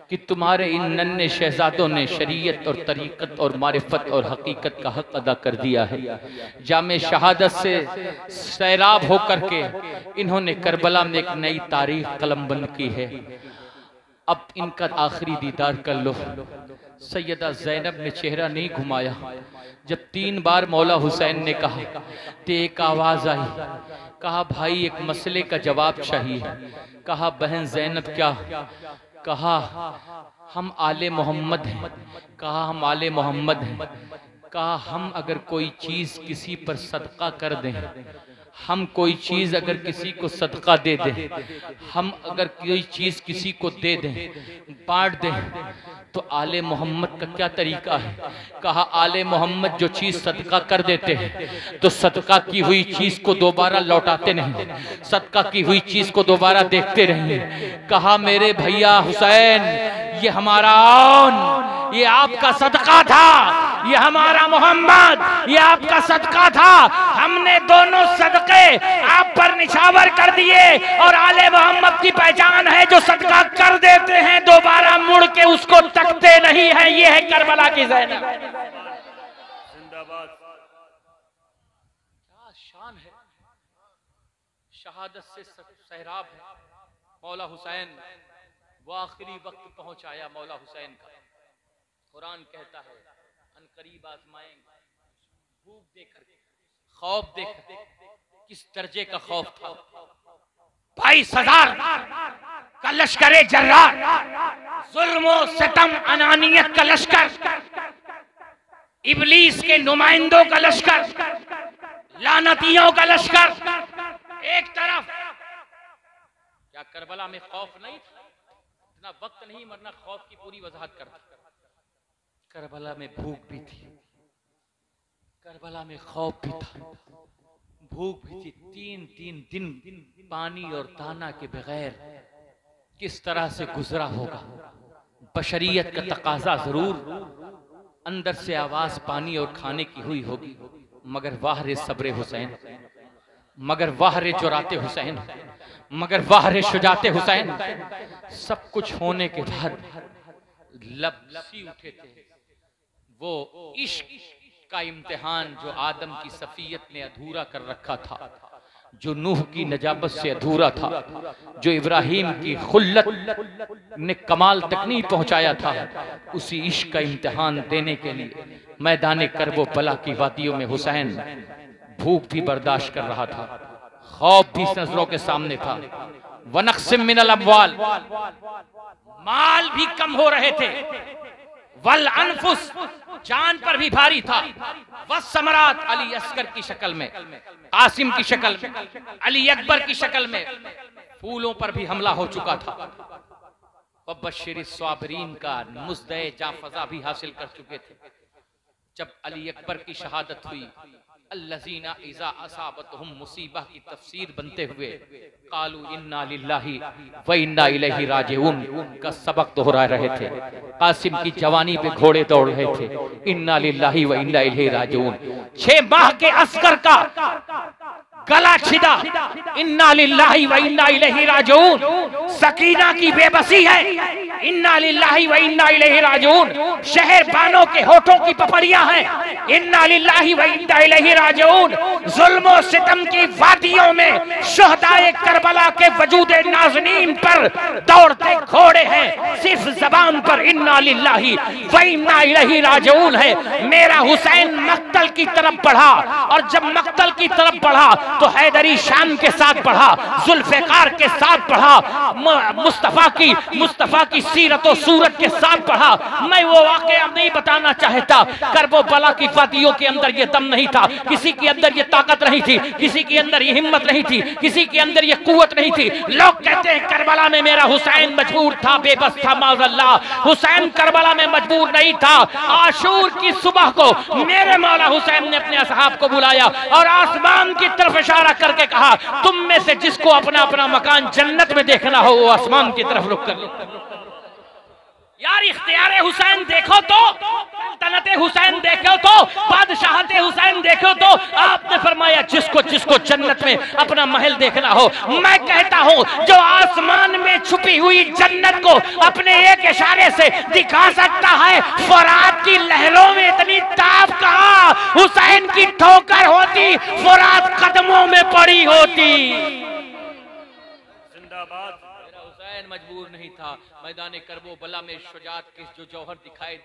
कि तुम्हारे इन नन्हे शहजादों ने शरीयत और तरीक़त और मारिफत और हकीकत का हक अदा कर दिया है। जामे शहादत से सैराब होकर के इन्होंने करबला में एक नई तारीख कलमबंद की है। अब इनका आखिरी दीदार कर लो। सैयदा ज़ैनब ने चेहरा नहीं घुमाया। जब 3 बार मौला हुसैन ने कहा तो एक आवाज़ आई, कहा, भाई एक मसले का जवाब चाहिए। कहा, बहन ज़ैनब क्या? कहा, हम आले मोहम्मद हैं। कहा, हम आले मोहम्मद हैं। कहा, हम अगर कोई चीज़ किसी पर सदका कर दें, हम कोई चीज़ अगर किसी को सदका दे दें, हम अगर कोई चीज़ किसी को दे दें, बांट दें, तो आले मोहम्मद का क्या तरीका है? कहा आले मोहम्मद जो चीज सदका कर देते हैं तो सदका की हुई चीज को दोबारा लौटाते नहीं, सदका की हुई चीज को दोबारा देखते नहीं। कहा मेरे भैया हुसैन, ये हमारा आन, ये आपका सदका था, ये हमारा मोहम्मद, ये आपका सदका था। हमने दोनों सदके आप पर निछावर कर दिए और आले मोहम्मद की पहचान है जो सदका कर देते हैं दोबारा मुड़ के उसको तकते नहीं है। ये है करबला की ज़ैनब। जिंदाबाद। क्या शान है, शहादत से सहराब है मौला हुसैन। वो आखिरी वक्त पहुंचाया मौला हुसैन का। कुरान कहता है अनकरीब आजमाएंगे, भूख देकर, खौफ देकर। किस दर्जे का खौफ था? 22,000 का लश्करे जर्रार, जुल्म और सितम अनानियत का लश्कर, इबलीस के नुमाइंदों का लश्कर, लानतियों का लश्कर एक तरफ। क्या करबला में खौफ नहीं था? इतना वक्त नहीं मरना खौफ की पूरी वजाहत करता। करबला में भूख भी थी, करबला में खौफ भी था, भूख भी थी। 3 दिन पानी और दाना के बगैर किस तरह से गुजरा होगा? बशरियत का तकाजा जरूर, अंदर से आवाज पानी और खाने की हुई होगी, मगर वाह रे सब्रे हुसैन, मगर वाह रे जुराते हुसैन, मगर वाह रे शुजाते हुसैन। सब कुछ होने के बाद लबसी उठे थे। वो इश्क का इम्तिहान जो आदम की सफियत ने अधूरा कर रखा था, जो नूह की नजाबत से अधूरा था, जो इब्राहिम की खुल्लत ने कमाल तक नहीं पहुंचाया था, उसी इश्क का इम्तिहान देने के लिए मैदान करबो बला की वादियों में हुसैन भूख भी बर्दाश्त कर रहा था, खौफ भी नजरों के सामने था। वनक्सिम मिनल अम्वाल, माल भी कम हो रहे थे, वल अनफुस, जान पर भी भारी था, वस्समरात, अली अस्कर की शक्ल में, कासिम की शक्ल में, अली अकबर की शक्ल में, फूलों पर भी हमला हो चुका था। वबश्शिर स्वाबरीन का मुज़्दे जाफज़ा भी हासिल कर चुके थे। जब अली अकबर की शहादत हुई, अल्लज़ीना इज़ा असाबतहुम मुसीबा की तफसीर बनते हुए कालू इन्ना लिल्लाहि व इन्ना इलैहि राजिऊन का सबक दोहरा रहे थे। कासिम की जवानी पे घोड़े दौड़ रहे थे, इन्ना लिल्लाहि व इन्ना इलैहि राजिऊन। 6 माह के अस्कर का गला छिदा, इन्ना लिल्लाहि व इन्ना इलैहि राजिऊन। सकीना की बेबसी है, इन्ना लिल्लाहि व इन्ना इलैहि राजिऊन। शहर बानों के होठों की पपड़ियां हैं, इन्ना लिल्लाहि व इन्ना इलैहि राजिऊन। जुल्म और सितम की वादियों में शुहदाए करबला के वजूद नाज़नीन पर दौड़ते घोड़े हैं, सिर्फ जबान पर इन्ना लिल्लाहि व इन्ना इलैहि राजिऊन है। मेरा हुसैन मक्तल की तरफ बढ़ा, और जब मक्तल की तरफ बढ़ा तो हैदरी शान के साथ बढ़ा, जुल्फ़िकार के साथ बढ़ा, मुस्तफा की सीरत और सूरत के साथ बढ़ा। मैं वो वाक़या नहीं बताना चाहता। करबला की वादियों के अंदर ये दम नहीं था, किसी के अंदर ये ताकत नहीं थी, किसी के अंदर ये हिम्मत नहीं थी, किसी के अंदर ये कुव्वत नहीं थी। लोग कहते हैं करबला में मेरा हुसैन मजबूर था, बेबस था, माज़अल्लाह। हुसैन करबला में मजबूर नहीं था। आशूर की सुबह को मेरे मौला हुसैन ने अपने असहाब को बुलाया और आसमान की तरफ इशारा करके कहा, तुम में से जिसको अपना अपना मकान जन्नत में देखना हो वो आसमान की तरफ रुख कर। यार इख्तियारे हुसैन देखो तो, सल्तनते हुसैन देखो तो, बादशाहते हुसैन देखो तो, आपने फरमाया जिसको जिसको जन्नत में अपना महल देखना हो। मैं कहता हूँ जो आसमान में छुपी हुई जन्नत को अपने एक इशारे से दिखा सकता है, फुरात की लहरों में इतनी ताब कहाँ हुसैन की ठोकर होती, फुरात कदमों में पड़ी होती। जिंदाबाद। मजबूर नहीं था। मैदान करबो बला में शुजात के जो जौहर दिखाए,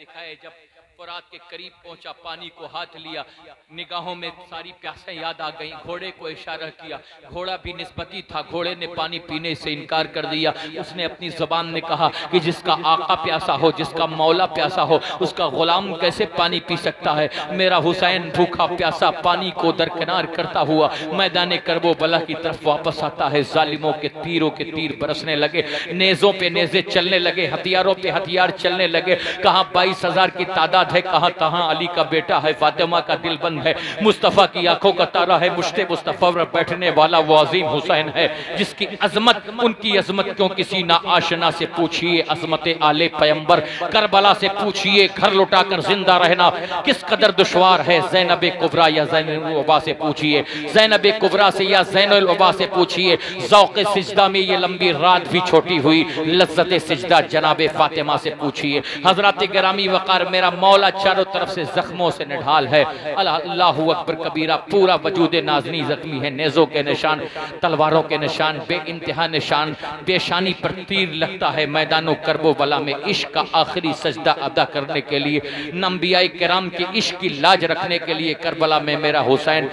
जब फुरात के करीब पहुंचा, पानी को हाथ लिया, निगाहों में सारी प्यासें याद आ गईं, घोड़े को इशारा किया, घोड़ा भी निस्बती था, घोड़े ने पानी पीने से इनकार कर दिया। उसने अपनी ज़बान में कहा कि जिसका आका प्यासा हो, जिसका मौला प्यासा हो, उसका गुलाम कैसे पानी पी सकता है। मेरा हुसैन भूखा प्यासा पानी को दरकिनार करता हुआ मैदान करबो बला की तरफ वापस आता है। जालिमों के तीरों के तीर बरसने लगे, नेज़ों पे नेज़े चलने लगे, हथियारों पे हथियार चलने लगे। कहाँ 22,000 की तादाद है, कहाँ तहाँ अली का बेटा है, फातिमा का दिल बंद है, मुस्तफ़ा की आंखों का तारा है, मुश्ते मुस्तफ़ा पर बैठने वाला वो अजीम हुसैन है जिसकी अजमत, उनकी अजमत क्यों किसी ना आशना से पूछिए, अजमत आले पैगंबर करबला से पूछिए, घर लौटाकर जिंदा रहना किस कदर दुश्वार है। ज़ैनब कुबरा या ज़ैनुल वबा से पूछिए, ज़ैनब कुबरा से या ज़ैनुल वबा से पूछिए। ज़ौक़े सिजदा में ये लंबी रात भी छोटी हुई, लज़्ज़त सिजदा जनाबे फातिमा से पूछिए। हज़रात गिरामी वक़ार, मेरा मौला चारों तरफ से जख्मों से निढाल है। अल्लाहु अकबर कबीरा, पूरा वजूद नाज़नी जख्मी है, नेज़ों के निशान, तलवारों के निशान, बेइंतहा निशान, पेशानी पर तीर लगता है। मैदानो करबो बला में इश्क का आखिरी सजदा अदा करने के लिए, नंबियाए किराम की इश्क की लाज रखने के लिए करबला में मेरा हुसैन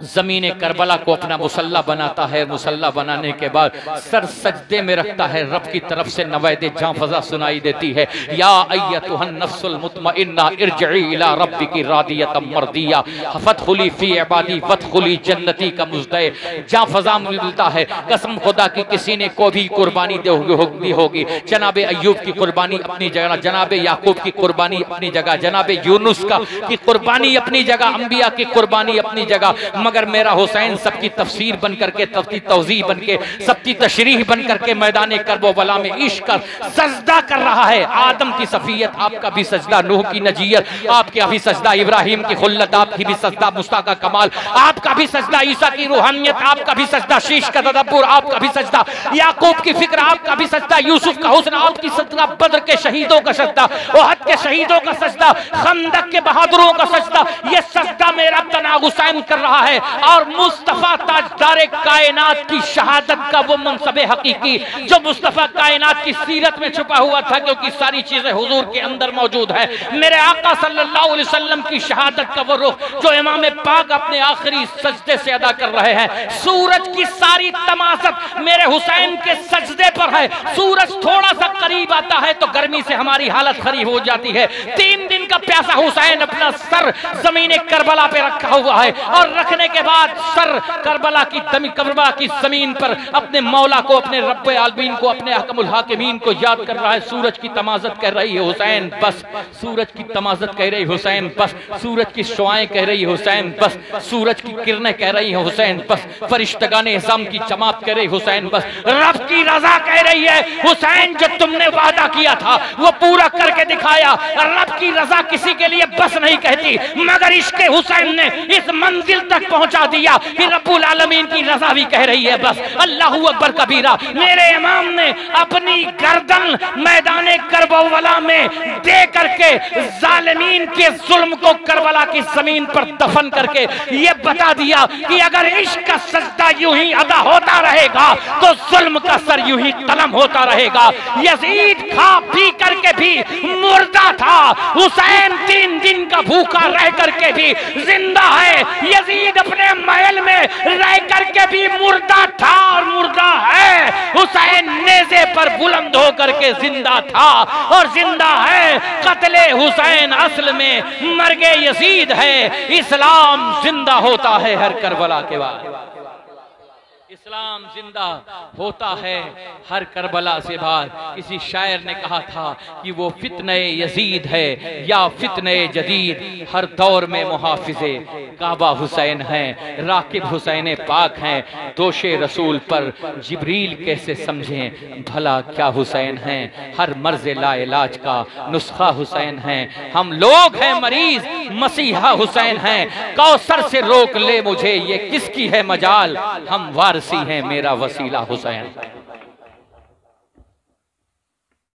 ज़मीन करबला को अपना मुसल्ला बनाता है। मुसल्ला बनाने के बाद सर सजदे में रखता है, रब की तरफ से नवाइदे जाँ फज़ा सुनाई देती है। या अय्यतुहन नफ्सुल मुतमइन्ना इरजिई इला रब्बिकी रादियतम मर्दिया फदखुली फी इबादी वदखुली जन्नती का मुज़दे जाँ फज़ा मिलता है। कसम खुदा की किसी ने को भी कुर्बानी दी होगी, जनाबे अय्यूब की कुर्बानी अपनी जगह, जनाबे याकूब की कुर्बानी अपनी जगह, जनाबे यूनुस की कुर्बानी अपनी जगह, अंबिया की कुर्बानी अपनी जगह, मगर मेरा हुसैन सबकी तफसीर बन करके, सबकी तौज़ीह बन के, सबकी तशरीह बन करके मैदान करबला में इश्क का सजदा कर रहा है। आदम की सफियत, आपका भी सजदा, नूह की नजियत, आपका भी सजदा, इब्राहिम की खुल्लत, आपकी भी सजदा, मुस्ता का कमाल, आपका भी सजदा, ईसा की रूहानियत, आपका भी सजदा, शीश का तदब्बुर, आपका भी सजदा, याकूब की फिक्र, आपका भी सजदा, यूसुफ का हुस्न, आपकी सजदा, बद्र के शहीदों का सजदा, उहद के शहीदों का सजदा, खंदक के बहादुरों का सजदा, ये सजदा मेरा तना हुसैन कर रहा है। और मुस्तफा ताजदारे कायनात की शहादत का वो मनसबे हकीकी जो मुस्तफा कायनात की सीरत में छुपा हुआ था, क्योंकि सारी चीजें हुजूर के अंदर मौजूद है। मेरे आका सल्लल्लाहु अलैहि वसल्लम की शहादत का वो रुख जो इमाम पाक अपने आखिरी सजदे से अदा कर रहे हैं। सूरज की सारी तमाशत मेरे हुसैन के सजदे पर है। सूरज थोड़ा सा करीब आता है तो गर्मी से हमारी हालत खराब हो जाती है। 3 दिन का प्यासा हुसैन अपना सर जमीन करबला पे रखा हुआ है और रखने के बाद सर करबला की जमीन पर अपने मौला को, अपने रब्बे आलमीन को, अपने हकमुल हाकिमीन को याद कर रहा है। सूरज की तमाज़त कह रही है हुसैन बस, सूरज की तमाज़त कह रही हुसैन बस, सूरज की शुआएं कह रही हुसैन बस, सूरज की किरणें कह रही है हुसैन बस, फरिश्तगान इज़ाम की चमात कह रही हुसैन बस, रब की रजा कह रही है हुसैन जो तुमने वादा किया था वो पूरा करके दिखाया। रब की रजा किसी के लिए बस नहीं कहती, मगर इश्क़े हुसैन ने इस मंजिल तक पहुंचा दिया कि रब्बुल आलमीन की रजा भी कह रही है बस। अल्लाहू अकबर कबीरा। मेरे इमाम ने अपनी गर्दन मैदान करबला में दे करके जालिमीन के जुल्म को करबला की जमीन पर दफन करके ये बता दिया कि अगर इश्क का सजदा यूं ही अदा होता रहेगा तो जुल्म का सर यूं ही कलम होता रहेगा। यजीद खा पी करके भी मुर्दा था, हुसैन 3 दिन का भूखा रह करके भी जिंदा है। यजीद अपने महल में रह करके भी मुर्दा था और मुर्दा है। हुसैन नेज़े पर बुलंद होकर के जिंदा था और जिंदा है। कत्ले हुसैन असल में मर्गे यजीद है। इस्लाम जिंदा होता है हर करबला के बाद, इस्लाम जिंदा होता है हर करबला से बाद। किसी शायर ने कहा था कि वो फितने यजीद है या फितने जदीद, हर दौर में मुहाफिजे काबा हुसैन हैं, राकिब हुसैन पाक हैं। दोषे रसूल पर जिब्रील कैसे समझें भला क्या हुसैन हैं, हर मर्ज लाइलाज का नुस्खा हुसैन हैं। हम लोग हैं मरीज, मसीहा हुसैन हैं। कौसर से रोक ले मुझे ये किसकी है मजाल, हम वारसी हैं मेरा वसीला हुसैन।